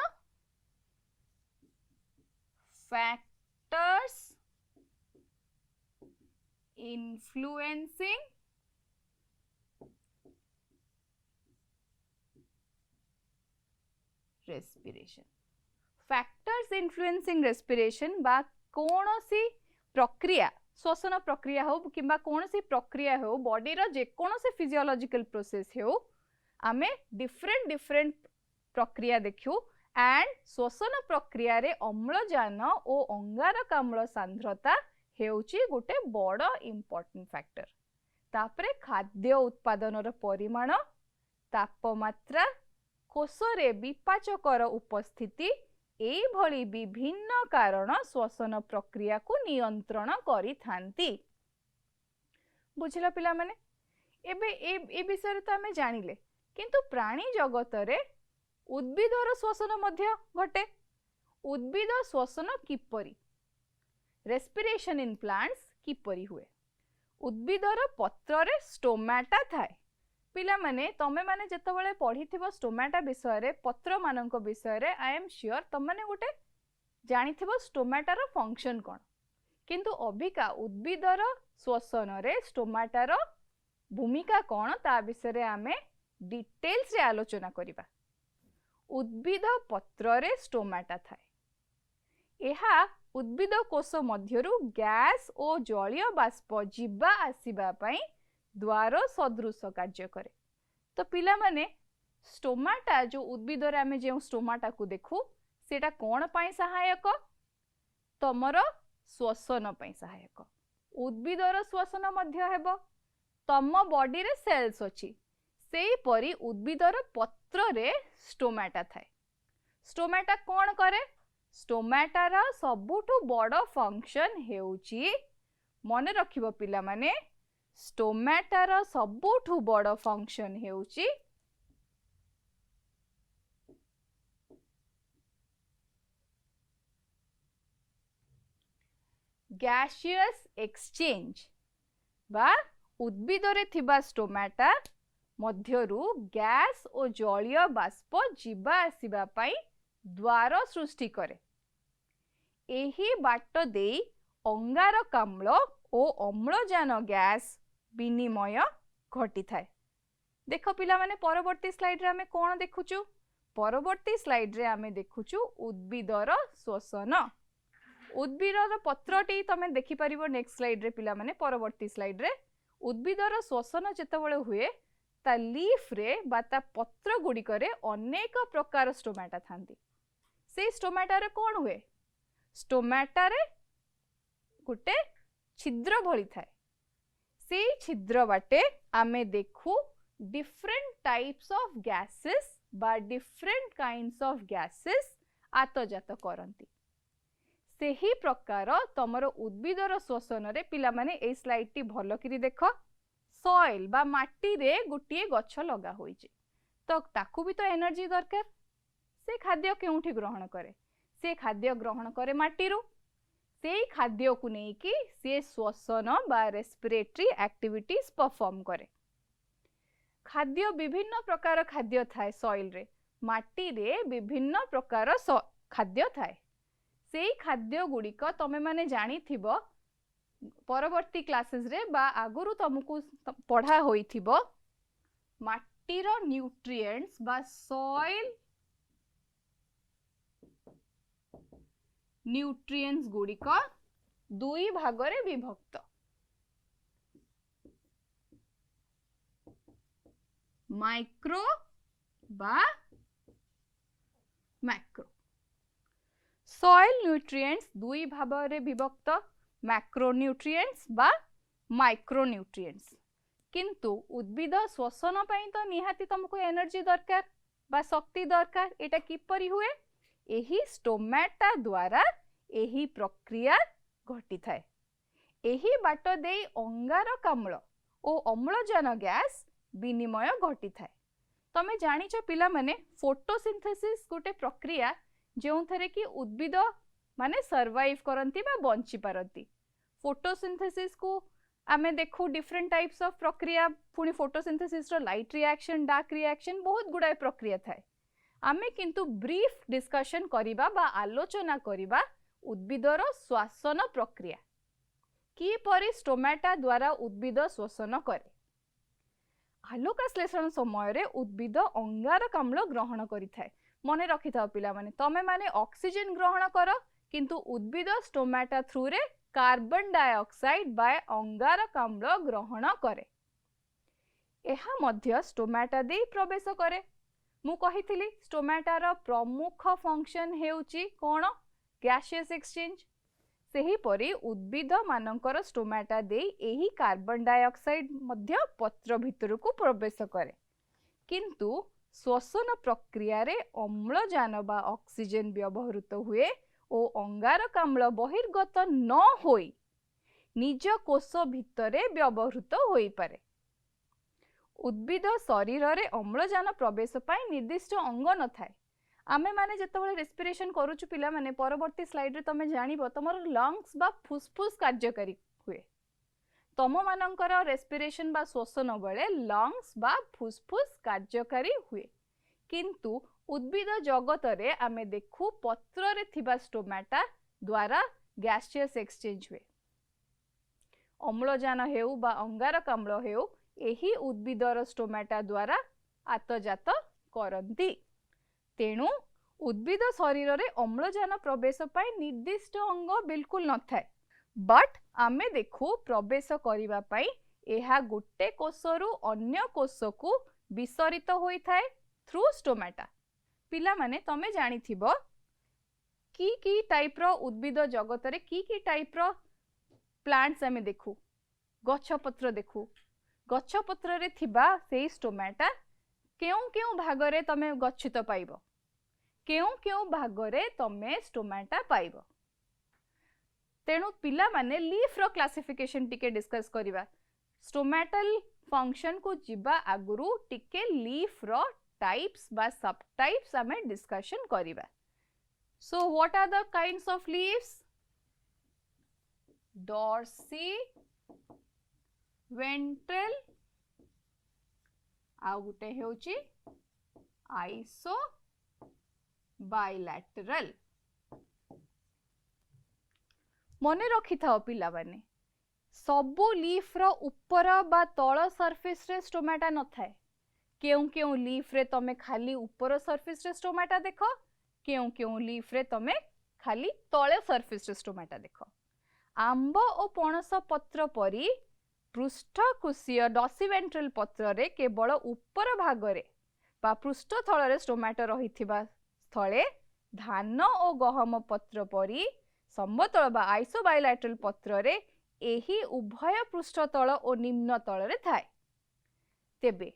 factors influencing respiration factors influencing respiration बा कोनोसी प्रक्रिया श्वसन प्रक्रिया हो किंबा कोनोसी प्रक्रिया हो बॉडी रो जे कोनोसी फिजियोलॉजिकल प्रोसेस हो आमे डिफरेंट प्रक्रिया देखियो एंड श्वसन प्रक्रिया रे अम्लजान ओ अंगारकाम्ल सांद्रता हेउची गोटे बड़ इंपोर्टेंट फैक्टर तापरे खाद्य उत्पादनर परिमाण तापमात्रा कोषरे विपाचकर उपस्थिति एई भली विभिन्न कारण श्वसन प्रक्रिया को नियंत्रण करी थांती बुझिला पिला माने एबे ए विषय तो आमे जानिले किंतु प्राणी जगत रे उद्भिदर श्वसन मध्य घटे उद्भिद श्वसन किपरि रेस्पिरेशन इन प्लांट्स किपरि हुए उद्भिदर पत्र रे स्टोमाटा थाए पिला माने तमे माने जेतबळे पढिथिबो स्टोमाटा विषय रे पत्र मानक विषय रे आई एम श्योर तमने गोटे जानिथिबो स्टोमाटा रो फंक्शन कोन किंतु अभिका उद्भिदर श्वसन रे स्टोमाटा रो भूमिका कोन ता विषय रे आमे डिटेल्स रे आलोचना करिबा उद्भिद पत्र रे स्टोमाटा थाए एहा उद्भिद कोष मध्यरु गैस ओ जलीय बाष्प जीवा आसीबा पई द्वार सदृश कार्य करे। तो पिला माने स्टोमाटा जो उद्भिद रे आमे जे स्टोमाटा को देखु सेटा कोन पई सहायक तमर श्वसन पई सहायक। उद्भिदर श्वसन मध्य हेबो तम बॉडी रे सेल्स अछि सेही परी उद्भिदर पत्र रे स्टोमाटा थाए। स्टोमाटा कोन करे स्टोमाटार सबुठु बड़ फंक्शन हेउची मने रखिबो पिला माने स्टोमाटार सबुठु बड़ फंक्शन हेउची गैसियस एक्सचेंज बा उद्भिद रे थिबा स्टोमाटा मध्यरु गैस और जलीय बाष्प जीवा आसीबा पई द्वार सृष्टि करे। एही बाट देई अंगारकाम्ल और अम्लजान गैस विनिमय घटी थाए। देख पिला माने परवर्ती स्लाइड रे आमे कोन देखुचु परवर्ती स्लाइड रे आमे देखुचु उद्भिदर श्वसन। उद्भिदर पत्रटी तमे देखि परिबो नेक्स्ट स्लाइड रे पिला माने परवर्ती स्लाइड रे उद्भिदर श्वसन जेतेबेले हुए ता लीफ रे बा ता पत्र गुडी करे अनेक प्रकार स्टोमाटा थांती। से स्टोमाटा रे कोन हुए स्टोमाटा रे गुटे छिद्र भली थाए। से छिद्र बाटे आमे देखु डिफरेंट टाइप्स ऑफ गैसेस बा डिफरेंट काइंड्स ऑफ गैसेस आतजात करंती। सेही प्रकार तमरो उद्भिदर श्वसन रे पिला माने ए स्लाइड टी भलो करी देखो। सॉइल बा माटी रे गुटिए गछ लगा होइचे तो ताकू भी तो एनर्जी दरकार। से खाद्य केउठी ग्रहण करे से खाद्य ग्रहण करे माटी रो। से खाद्य को नै कि से श्वसन बा रेस्पिरेटरी एक्टिविटीज परफॉर्म करे। खाद्य विभिन्न प्रकार खाद्य थाए सॉइल रे माटी रे विभिन्न प्रकार खाद्य थाए। से खाद्य गुड़िक तमे माने जानी थिबो परवर्ती क्लासेस रे बा आगुरु तुमको पढ़ा होई थिबो माटीर न्यूट्रिएंट्स बा सॉइल न्यूट्रिएंट्स गुड़िक दुई भाग रे विभक्त। माइक्रो बा मैक्रो। सॉइल न्यूट्रिएंट्स दुई भाग रे विभक्त मैक्रोन्यूट्रिएंट्स बा माइक्रोन्यूट्रिएंट्स। किंतु उद्भिद श्वसन पई तो निहाती तुमको एनर्जी दरकार बा शक्ति दरकार। एटा किपरि हुए एही स्टोमाटा द्वारा एही प्रक्रिया घटी थाए। एही बाट देई अंगारकाम्ल और अम्लजान गैस विनिमय घटी थाए। तमे जानिछ पिला माने फोटोसिंथेसिस गोटे प्रक्रिया जेउ थरे कि उद्भिद माने सर्वाइव करंती बा बंची पारंती। फोटोसिंथेसिस को आमे देखु डिफरेंट टाइप्स ऑफ प्रक्रिया पुनी फोटोसिंथेसिस रो लाइट रिएक्शन डार्क रिएक्शन बहुत गुडाय प्रक्रिया थाए। आमे किंतु ब्रीफ डिस्कशन करिबा बा आलोचना करिबा उद्भिदर श्वसन प्रक्रिया कि परि स्टोमाटा द्वारा उद्भिद श्वसन करे। आलोकश्लेषण समय रे उद्भिद अंगारकाम्ल ग्रहण करिथाए। मने रखि थाओ पिला माने तमे माने ऑक्सीजन ग्रहण करो किंतु उद्भिद स्टोमाटा थ्रू रे कार्बन डाइऑक्साइड बाय अंगारकाम्ल ग्रहण करे। एहा मध्य स्टोमाटा दे प्रवेश करे। मु कहिथिली स्टोमाटार प्रमुख फंक्शन हेउची कोन गैसियस एक्सचेंज। सेही परी उद्भिद मानकर स्टोमाटा दे एही कार्बन डाइऑक्साइड मध्य पत्र भितर को प्रवेश करे। किंतु श्वसन प्रक्रिया रे अम्लजान बा ऑक्सीजन व्यवहृत हुए और अंगारकाम्ल बहिर्गत न होई निज कोष भितरे व्यवहृत होई पारे। उद्भिद शरीर रे अम्लजान प्रवेश पाई निर्दिष्ट अंग न थाए। आमे माने जेतेबेले रेस्पिरेशन करूछु पिला माने परवर्ती स्लाइड रे तमे जानिबो तमर लंग्स बा फुसफुस कार्यकारी हुए। तम मानकर रेस्पिरेशन बा श्वसन बेले लंग्स बा फुसफुस कार्यकारी हुए। किंतु उद्भिद जगत रे आमे देखु पत्र रे थिबा स्टोमाटा द्वारा गैसियस एक्सचेंज हुए। अम्लजान हेउ बा अंगारकाम्ल हेउ एही उद्भिदर स्टोमाटा द्वारा आतजात करंती। तेणु उद्भिद शरीर रे अम्लजान प्रवेश पाई निर्दिष्ट अंग बिल्कुल न थाए। बट आमे देखु प्रवेश करिबा पाई ଏହା गोटे कोषरु अन्य कोषकु विसरित होइथाए थ्रू स्टोमाटा। पिला माने तमे जानिथिबो की टाइप रो उद्भिद जगत रे की टाइप रो प्लांट्स आमे देखू, गछपत्र देखू। गछपत्र रे थिबा सेई स्टोमाटा केउ भागरे तमे गच्छित पाइबो, केउ भागरे तमे स्टोमाटा पाइबो। तेणु पिला माने लीफ रो क्लासिफिकेशन टिके डिस्कस करिबा। स्टोमेटल फंक्शन को जिबा आगुरु टिके लीफ रो टाइप्स बा सब टाइप्स आमे डिस्कशन करिबा। So what are the kinds of leaves? Dorsiventral आ गुटे हेउची आइसो बायलैटरल। मने रखि थाओ पिला माने सबु लीफ रो ऊपर बा तळ सरफेस रे स्टोमाटा न थाए। केउ लीफ रे तमे खाली ऊपर सरफेस रे स्टोमाटा देखो, केउ लीफ रे तमे खाली तळे सरफेस रे स्टोमाटा देखो। आंब ओ पणस पत्र परी पृष्ठकोशीय डॉसिवेंट्रल पत्र रे केवल ऊपर भाग रे बा पृष्ठ थळ रे स्टोमाटा रहिथिबा स्थळे धान ओ गहम पत्र परी समतल बा आइसोबायलैटरल पत्र रे एही उभय पृष्ठतल और निम्न तल रे थाए। तेबे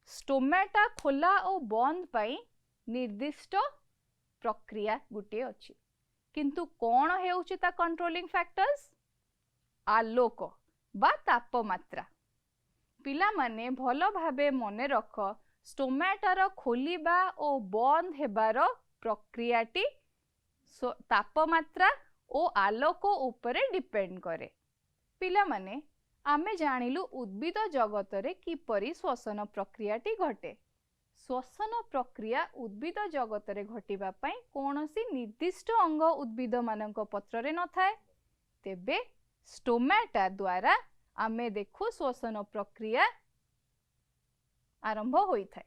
स्टोमाटा खोला और बंद पाई निर्दिष्ट प्रक्रिया गुटे अछि, किंतु कोन हेउछि ता कंट्रोलिंग फैक्टर्स? आलोक बा तापमात्रा। पिला माने भलो भाबे मने रख स्टोमाटार खोलिबा और बंद हेबार प्रक्रियाटी तापमात्रा ओ आलोक उपरे डिपेंड करे। पिला माने आमे जानिलु उद्भिद जगत रे किपरि श्वसन प्रक्रियाटी घटे। श्वसन प्रक्रिया उद्भिद जगत रे घटिबा पई कोनोसी निर्दिष्ट अंग उद्भिद मानक पत्र रे न थाए। तेबे स्टोमाटा द्वारा आमे देखु श्वसन प्रक्रिया आरंभ होई थाए।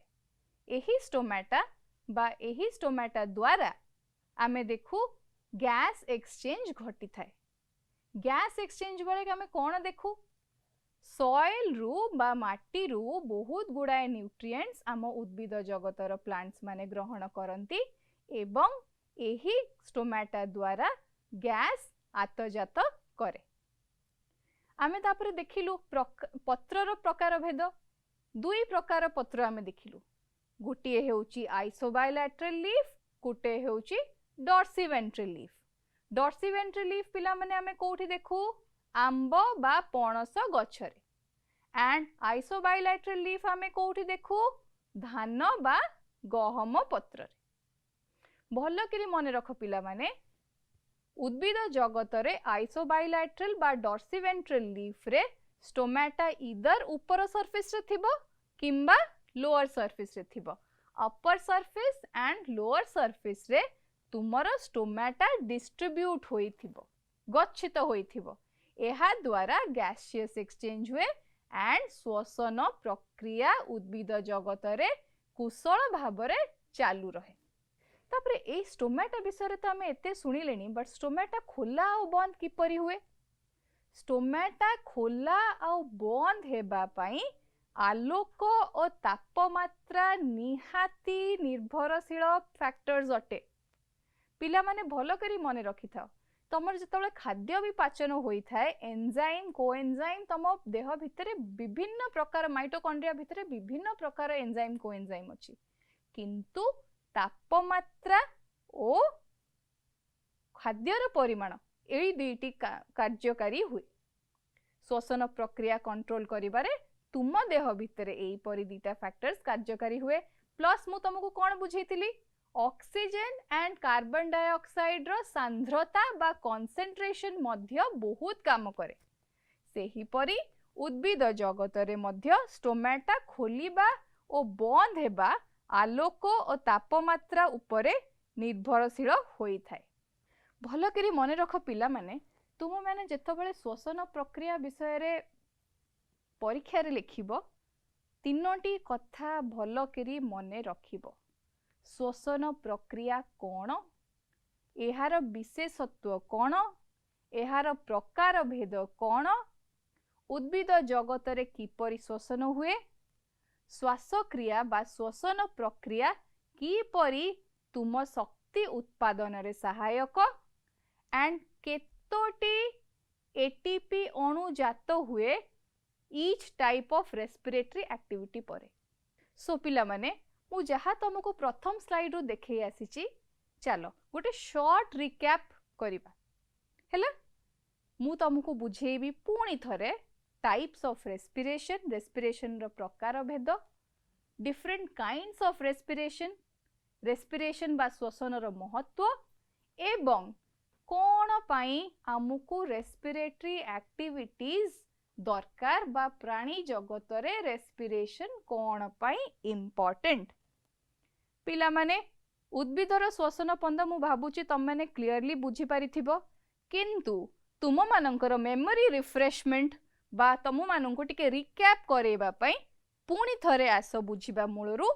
एही स्टोमाटा द्वारा आमे देखु गैस एक्सचेंज घटी थाए। गैस एक्सचेंज बेले आमे कोन देखु? सॉइल रु बा माटी रु बहुत गुडाए न्यूट्रिएंट्स आम उद्भिद जगतर प्लांट्स माने ग्रहण करंती एवं एही स्टोमाटा द्वारा गैस आतजात करे। आमे तापरे देखिलु पत्रर प्रकार भेद। दुई प्रकार पत्र आमे देखिलु, गुटिए हेउची आइसोबायलैटरल लीफ, गुटे हेउची डॉर्सिवेंट्रल लीफ। डॉर्सिवेंट्रल लीफ पिला माने आमे कोठी देखु? आंब बा पणस गछरे। एंड आइसोबायलैटरल लीफ आमे कोठी देखु? धान बा गहम पत्र रे। भलो करी मने रख पिला माने उद्भिद जगत रे आइसोबायलैटरल बा डॉर्सिवेंट्रल लीफ रे स्टोमाटा इदर ऊपर सरफेस रे थिबो किंबा लोअर सरफेस रे थिबो। Upper surface and lower surface रे तुमर स्टोमाटा डिस्ट्रीब्यूट होइथिबो, गच्छित होइथिबो। एहा द्वारा गैसियस एक्सचेंज हुए एंड श्वसन प्रक्रिया उद्भिद जगत रे कुशल भाबरे चालू रहे। तापरे ए स्टोमाटा विषय तो आमे एते सुनिलेनी, बट स्टोमाटा खोला और बंद किपरि हुए? स्टोमाटा खोला और बंद हेबा पई आलोक और तापमात्रा निहाती निर्भरशील फैक्टर्स अटे। पिला माने भलो करी मने रखि थाओ, तमर जतले खाद्य भी पाचन होई थाए एंजाइम कोएंजाइम तम देह भितरे विभिन्न प्रकार माइटोकॉन्ड्रिया भितरे विभिन्न प्रकार एंजाइम कोएंजाइम अछि, किंतु तापमात्रा ओ खाद्यर परिमाण एई दुईटी कार्यकारी हुए। श्वसन प्रक्रिया कंट्रोल करिबारे तुम देह भितरे एई परि दुईटा फैक्टर्स कार्यकारी हुए। प्लस मु तुमको कोन बुझैतिली? ऑक्सीजन एंड कार्बन डाइऑक्साइड रो सांद्रता बा कंसंट्रेशन मध्य बहुत काम करे। सेही परी उद्भिद जगत रे मध्य स्टोमाटा खोलिबा ओ बंद हेबा आलोक और तापमात्रा उपरे निर्भरशील होई थाए। भलो करी मने रख पिला माने, तुम माने जेतबेले श्वसन प्रक्रिया विषय रे परीक्षा रे लिखिबो तीनोटी कथा भलो करी मने रखिबो। श्वसन प्रक्रिया कौन, एहार विशेषत्व कौन, एहार प्रकार भेद कौन उद्भिद जगत किपरि श्वसन हुए, श्वासक्रिया बा श्वसन प्रक्रिया किपरि तुम शक्ति उत्पादन रे सहायक, एंड केतोटी एटीपी अणु जात हुए each type of respiratory activity परे। सो पिला माने मु जहा तुमको प्रथम स्लाइड रो देखै आसीची, चलो गोटे शॉर्ट रिकैप करिबा हैला। मु तुमको बुझेबी पुणी थरे टाइप्स ऑफ रेस्पिरेशन, रेस्पिरेशन रो प्रकार भेद, different kinds of respiration, respiration बा श्वसन रो महत्व, एवं कोन पाई आमुको रेस्पिरेटरी एक्टिविटीज दरकार बा प्राणी जगत रे रेस्पिरेशन कोन पाई इंपोर्टेंट। पिला माने उद्भिदर श्वसन पंद मु भाबुची तम माने क्लियरली बुझी पारिथिबो, किंतु तुम मानकर मेमोरी रिफ्रेशमेंट बा तुम माननको टिके रिकैप करेबा पई पुणी थरे आस बुझिबा मूलरू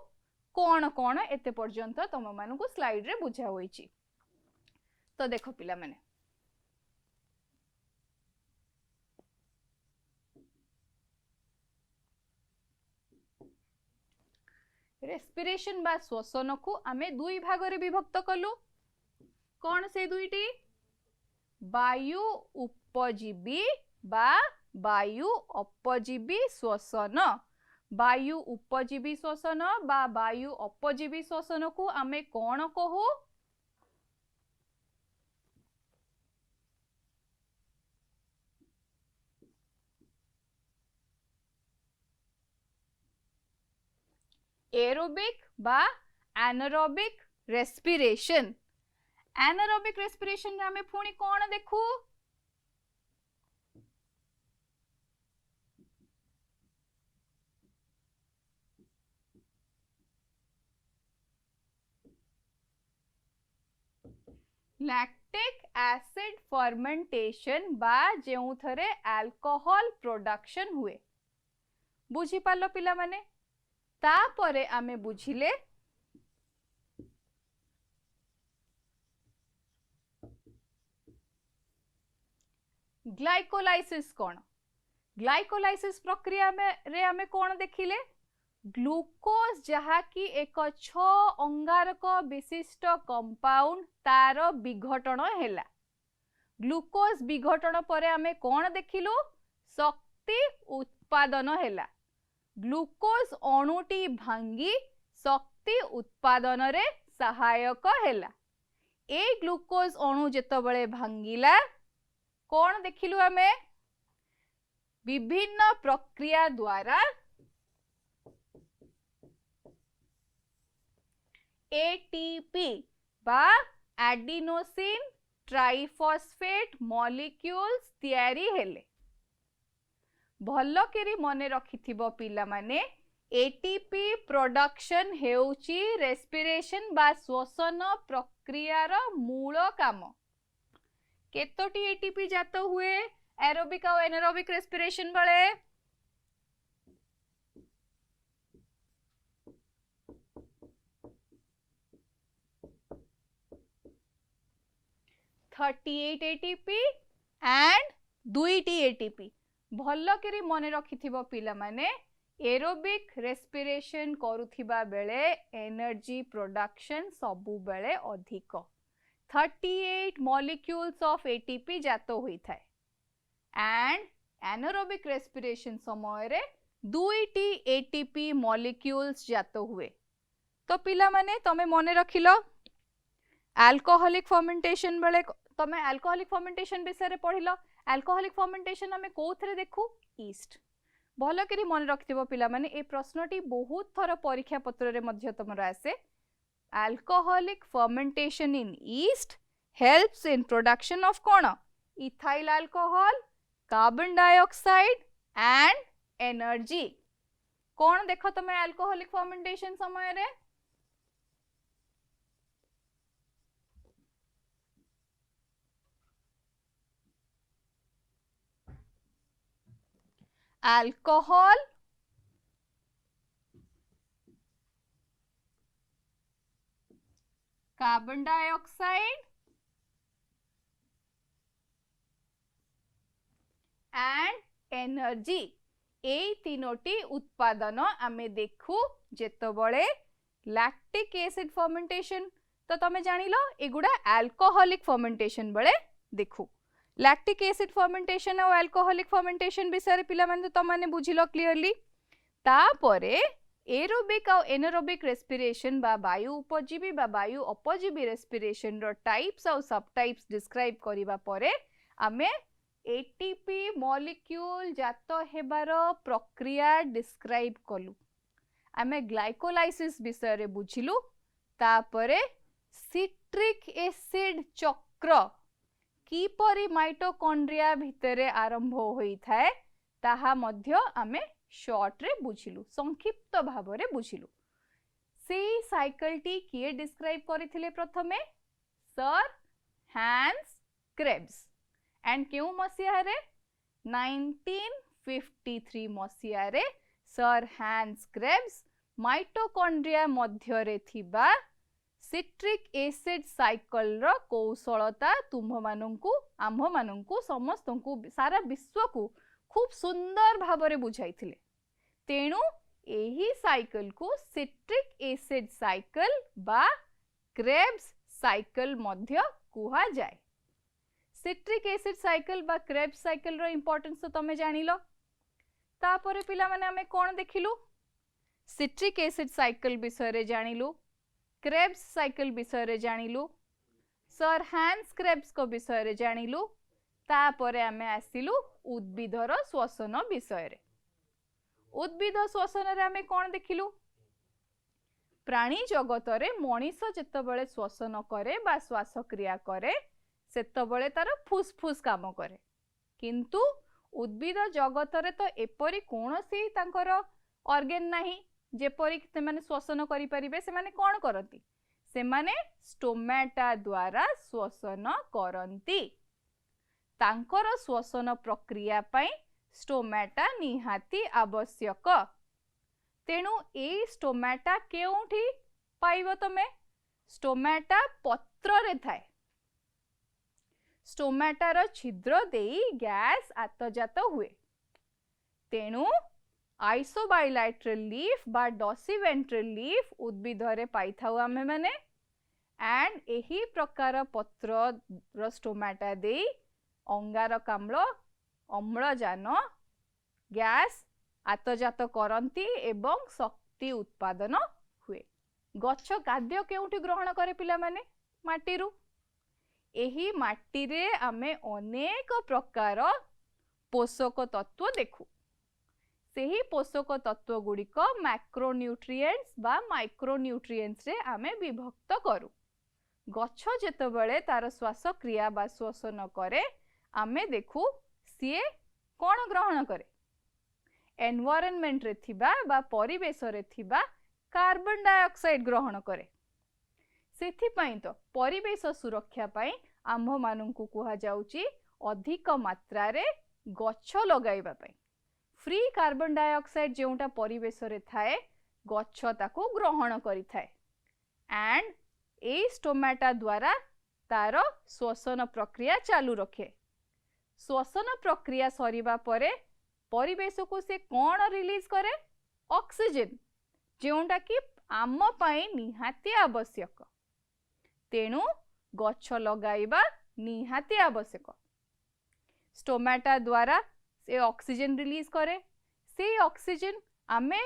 कोन कोन एते पर्यंत तुम माननको स्लाइड रे बुझा होईची। तो देखो पिला माने रेस्पिरेशन बा श्वसन को आमे दुई भाग रे विभक्त कलु। कौन से दुईटी? वायु उपजीवी बा वायु अपजीवी श्वसन। वायु उपजीवी श्वसन बा वायु अपजीवी श्वसन को आमे कौन कहू? एरोबिक बा एनारोबिक रेस्पिरेशन। एनारोबिक रेस्पिरेशन रे हमें पुणी कौन देखू? लैक्टिक एसिड फर्मेंटेशन बा जेउ थरे अल्कोहल प्रोडक्शन हुए। बुझी पालो पिला माने? तापरे आमे बुझिले ग्लाइकोलाइसिस कौन? ग्लाइकोलाइसिस प्रक्रिया में रे आमे कौन देखिले? ग्लूकोज जहा की एक 6 अंगारक विशिष्ट कंपाउंड तार विघटन हैला। ग्लूकोज विघटन परे आमे कौन देखिलु? शक्ति उत्पादन हैला। ग्लूकोज अणुटी भांगी शक्ति उत्पादन रे सहायक हैला। ए ग्लूकोज अणु जेतबळे भांगिला कौन देखिलु आमे? विभिन्न प्रक्रिया द्वारा एटीपी बा एडिनोसिन ट्राइफॉस्फेट मॉलिक्यूल्स तैयारी हेले। भलो करी मने रखिथिबो पिला माने एटीपी प्रोडक्शन हेउची रेस्पिरेशन बा श्वसन प्रक्रियार मूल काम। केतोटी एटीपी जात हुए एरोबिक और एनारोबिक रेस्पिरेशन बळे? ATP and 2 ATP. भलो करी मने रखिथिबो पिला माने एरोबिक रेस्पिरेशन करुथिबा बेले एनर्जी प्रोडक्शन सबु बेले अधिक 38 मॉलिक्यूल्स ऑफ एटीपी जात होई थाए, एंड एनारोबिक रेस्पिरेशन समय रे 2 एटीपी मॉलिक्यूल्स जात हुए। तो पिला माने तमे मने रखिलो अल्कोहलिक फर्मेंटेशन बेले तमे अल्कोहलिक फर्मेंटेशन विषय रे पढिलो। अल्कोहलिक फर्मेंटेशन हमें कोथरे देखू? ईस्ट। भलो करी मन रखिथिबो पिला माने ए प्रश्नटी बहुत थर परीक्षा पत्र रे मध्य तमर आसे। Alcoholic fermentation in yeast helps in production of कोन? Ethyl alcohol, carbon dioxide and energy. कोन देखो तमे अल्कोहलिक फर्मेंटेशन समय रे? Alcohol, carbon dioxide and energy एई तीनोटी उत्पादन आमे देखू जेतबळे लैक्टिक एसिड फर्मेंटेशन तो तमे जानिलो एगुडा अल्कोहलिक फर्मेंटेशन बळे देखू लैक्टिक एसिड फर्मेंटेशन और अल्कोहलिक फर्मेंटेशन विषय पिला माने तो माने बुझिलो क्लियरली तापरे एरोबिक और एनारोबिक रेस्पिरेशन बा वायु उपजीवी बा वायु अपजीवी रेस्पिरेशन रो टाइप्स और सब टाइप्स डिस्क्राइब करिबा परे आमे एटीपी मॉलिक्यूल जात हेबार प्रक्रिया डिस्क्राइब कलु आमे ग्लाइकोलाइसिस विषय रे बुझिलु तापरे सिट्रिक एसिड चक्र किपरि माइटोकॉन्ड्रिया भितरे आरंभ होई थाए ताहा मध्य आमे शॉर्ट रे बुझिलु संक्षिप्त भाव रे बुझिलु से साइकिल टी किए डिस्क्राइब करिथिले प्रथमे सर हैंस क्रेब्स एंड केउ मसिया रे 1953 मसिया रे सर हैंस क्रेब्स माइटोकॉन्ड्रिया मध्य रे थिबा सिट्रिक एसिड साइकिल रो कौशलता तुम्ह मानंकु आम्भ मानंकु समस्तंकु सारा विश्व को खूब सुंदर भाव रे बुझाइथिले तेणु एही साइकिल को सिट्रिक एसिड साइकिल बा क्रेब्स साइकिल मध्य कुहा जाए सिट्रिक एसिड साइकिल बा क्रेब्स साइकिल रो इंपोर्टेंस तो तमे जानिलो तापरे पिला माने हमें कोन देखिलु सिट्रिक एसिड साइकिल विषय रे जानिलु क्रेब्स साइकिल विषय रे जानिलु सर हैंस क्रेब्स को विषय रे जानिलु तापरे हमें आसिलु उद्भिदर श्वसन विषय रे उद्भिद श्वसन रे हमें कोन देखिलु प्राणी जगत रे मनीष जेतबेले श्वसन करे बा श्वास क्रिया करे सेतबेले तार फुसफुस काम करे किंतु उद्भिद जगत रे तो एपरी कोनोसी तांकर ऑर्गन नाही जेपरी से माने श्वसन करि परिबे से माने कोन करती से माने स्टोमेटा द्वारा श्वसन करंती तांकर श्वसन प्रक्रिया पई स्टोमेटा निहाती आवश्यक तेणु ए स्टोमेटा केउठी पाइबो तमे स्टोमेटा पत्र रे थाए स्टोमेटा रो छिद्र देई गैस आतजात हुए तेणु आइसोबाइलैटरल लीफ बा डॉसिवेंट्रल लीफ उद्भिद रे पाई थाउ आमे माने एंड एही प्रकार पत्र रो स्टोमेटा देई अंगारकाम्ल अम्लजान गैस आतजात करंती एवं शक्ति उत्पादन हुए गच्छ खाद्य केउठी ग्रहण करे पिला माने माटीरू एही माटी रे आमे अनेक प्रकार पोषक तत्व देखू सेही पोषक तत्व गुड़िक मैक्रोन्यूट्रिएंट्स बा माइक्रोन्यूट्रिएंट्स रे आमे विभक्त करू गच्छ जेतबेले तार श्वास क्रिया बा श्वसन करे आमे देखू सीए कोन ग्रहण करे एनवायरनमेंट रे थिबा बा परिवेश रे थिबा कार्बन डाइऑक्साइड ग्रहण करे सेथि पई तो परिवेश सुरक्षा पई आम्भ मानंकु कुहा जाउची अधिक मात्रा रे गच्छ लगाइबा पई फ्री कार्बन डाइऑक्साइड जेउटा परिवेश रे थाए गच्छ ताको ग्रहण करि थाए एंड ए स्टोमेटा द्वारा तार श्वसन प्रक्रिया चालू रखे श्वसन प्रक्रिया सरीबा परे परिवेश को से कौन रिलीज करे ऑक्सीजन जेउटा कि आम पाई निहाती आवश्यक तेणु गच्छ लगाइबा निहाती आवश्यक स्टोमेटा द्वारा से ऑक्सीजन रिलीज करे से ऑक्सीजन आमे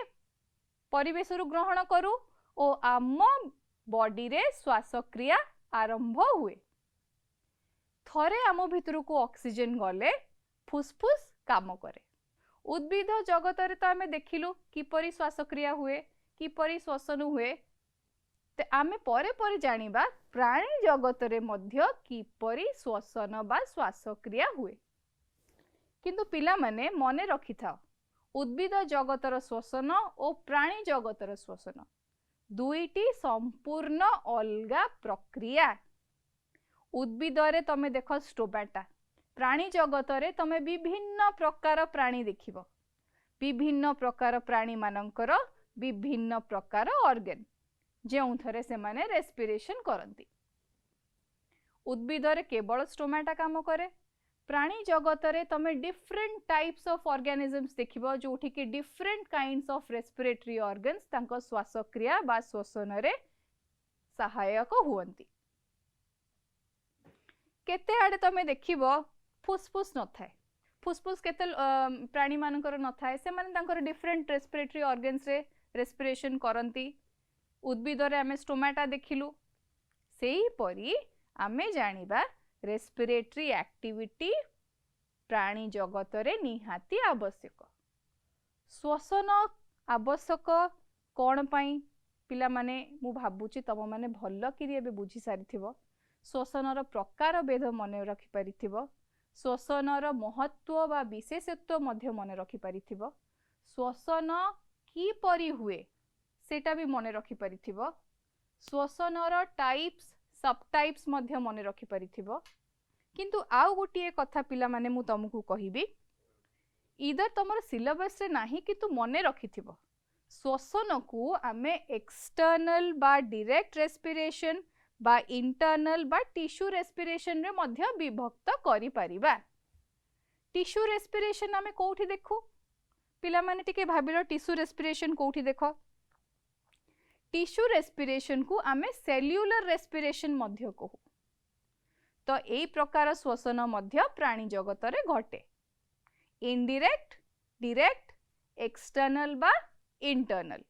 परिवेश रु ग्रहण करू ओ आम बॉडी रे श्वास क्रिया आरंभ हुए थरे आम भितर को ऑक्सीजन गले फुसफुस काम करे उद्भिद जगत रे तो आमे देखिलु किपरि श्वास क्रिया हुए किपरि श्वसन हुए ते आमे परे परे जानिबा प्राणी जगत रे मध्य किपरि श्वसन बा श्वास क्रिया हुए किंतु पिला माने मने रखि था उद्भिद जगतर श्वसन और प्राणी जगतर श्वसन दुईटी संपूर्ण अलगा प्रक्रिया उद्भिद रे तमे देख स्टोमेटा प्राणी जगत रे तमे विभिन्न प्रकार प्राणी देखिबो विभिन्न प्रकार प्राणी मानकर विभिन्न प्रकार ऑर्गन जेउ थरे से माने रेस्पिरेशन करंती उद्भिद रे केवल स्टोमेटा काम करे प्राणी जगत रे तमे डिफरेंट टाइप्स ऑफ ऑर्गेनिजम्स देखिबो जोठी कि different kinds of respiratory organs तांको श्वासक्रिया बा श्वसन रे सहायक हुअंती। केते आडे तमे देखिबो फुसफुस न थाए, फुसफुस केते प्राणी मानकर न थाए, से माने तांकर डिफरेंट रेस्पिरेटरी ऑर्गन्स रे रेस्पिरेशन करंती। उद्भिद रे आमे स्टोमाटा देखिलु, सेही परी आमे जानिबा रेस्पिरेटरी एक्टिविटी प्राणी जगत रे निहाती आवश्यक। श्वसन आवश्यक कोन पई पिला माने मु भाबुची तम माने भल्ल किरी एबे बुझी सारिथिबो। श्वसनर प्रकार भेद मन रखि पारिथिबो, श्वसनर महत्व बा विशेषत्व मध्य मन रखि पारिथिबो, श्वसन की परी हुए सेटा भी मन रखि पारिथिबो, श्वसनर टाइप्स सब टाइप्स मध्य मन रखि पारिथिबो। किंतु आउ गोटिए कथा पिला माने मु तुमको कहिबी, इधर तमर सिलेबस रे नाही कि तू मने रखिथिबो। श्वसन को आमे एक्सटर्नल बा डायरेक्ट रेस्पिरेशन बा इंटरनल बा टिश्यू रेस्पिरेशन रे मध्य विभक्त करि परिबा। टिश्यू रेस्पिरेशन आमे कोठी देखु पिला माने टिके भाबिलो, टिश्यू रेस्पिरेशन कोठी देखो। टिश्यू रेस्पिरेशन को आमे सेल्युलर रेस्पिरेशन मध्य कहू। तो एई प्रकार श्वसन मध्य प्राणी जगत रे घटे, इनडायरेक्ट, डायरेक्ट, एक्सटर्नल बा internal.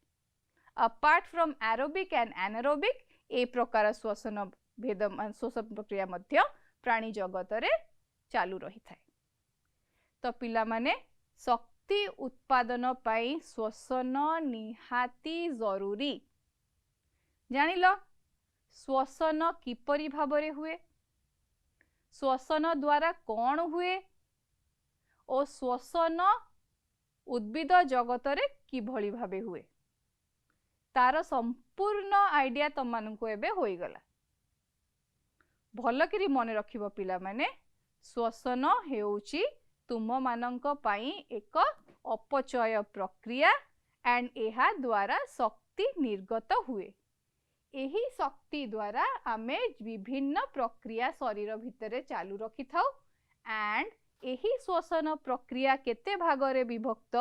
Apart from aerobic and anaerobic ए प्रकार श्वसन भेद श्वसन प्रक्रिया मध्य प्राणी जगत रे चालू रही थाए। तो पिला माने शक्ति उत्पादन पाई श्वसन निहाती जरूरी। जानिलो श्वसन किपरि भाबरे हुए, श्वसन द्वारा कौन हुए और श्वसन उद्भिद जगत रे किभଳି भाबे हुए, तार संपूर्ण आइडिया तम मानकु एबे होई गला। भल करी मन रखिबो पिला माने, श्वसन हेउची तुम मानंक पाई एक अपचय प्रक्रिया एंड एहा द्वारा शक्ति निर्गत हुए। एही शक्ति द्वारा आमे विभिन्न प्रक्रिया शरीर भितरे चालू रखि थाउ एंड एही श्वसन प्रक्रिया केते भागरे विभक्त,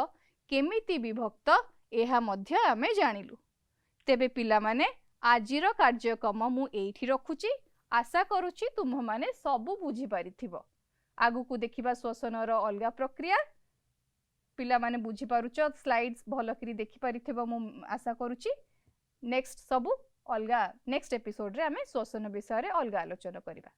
केमिति विभक्त एहा मध्य आमे जानिलु। तेबे पिला माने आजिर कार्यक्रम मु एठी रखुची। आशा करूची तुम माने सबु बुझी पारिथिबो। आगु को देखिबा श्वसनर अलगा प्रक्रिया। पिला माने बुझी पारुचो, स्लाइड्स भल करी देखि पारिथिबो मु आशा करूची। नेक्स्ट सबु अलगा नेक्स्ट एपिसोड रे आमे श्वसन विषय रे अलगा आलोचना करिबा।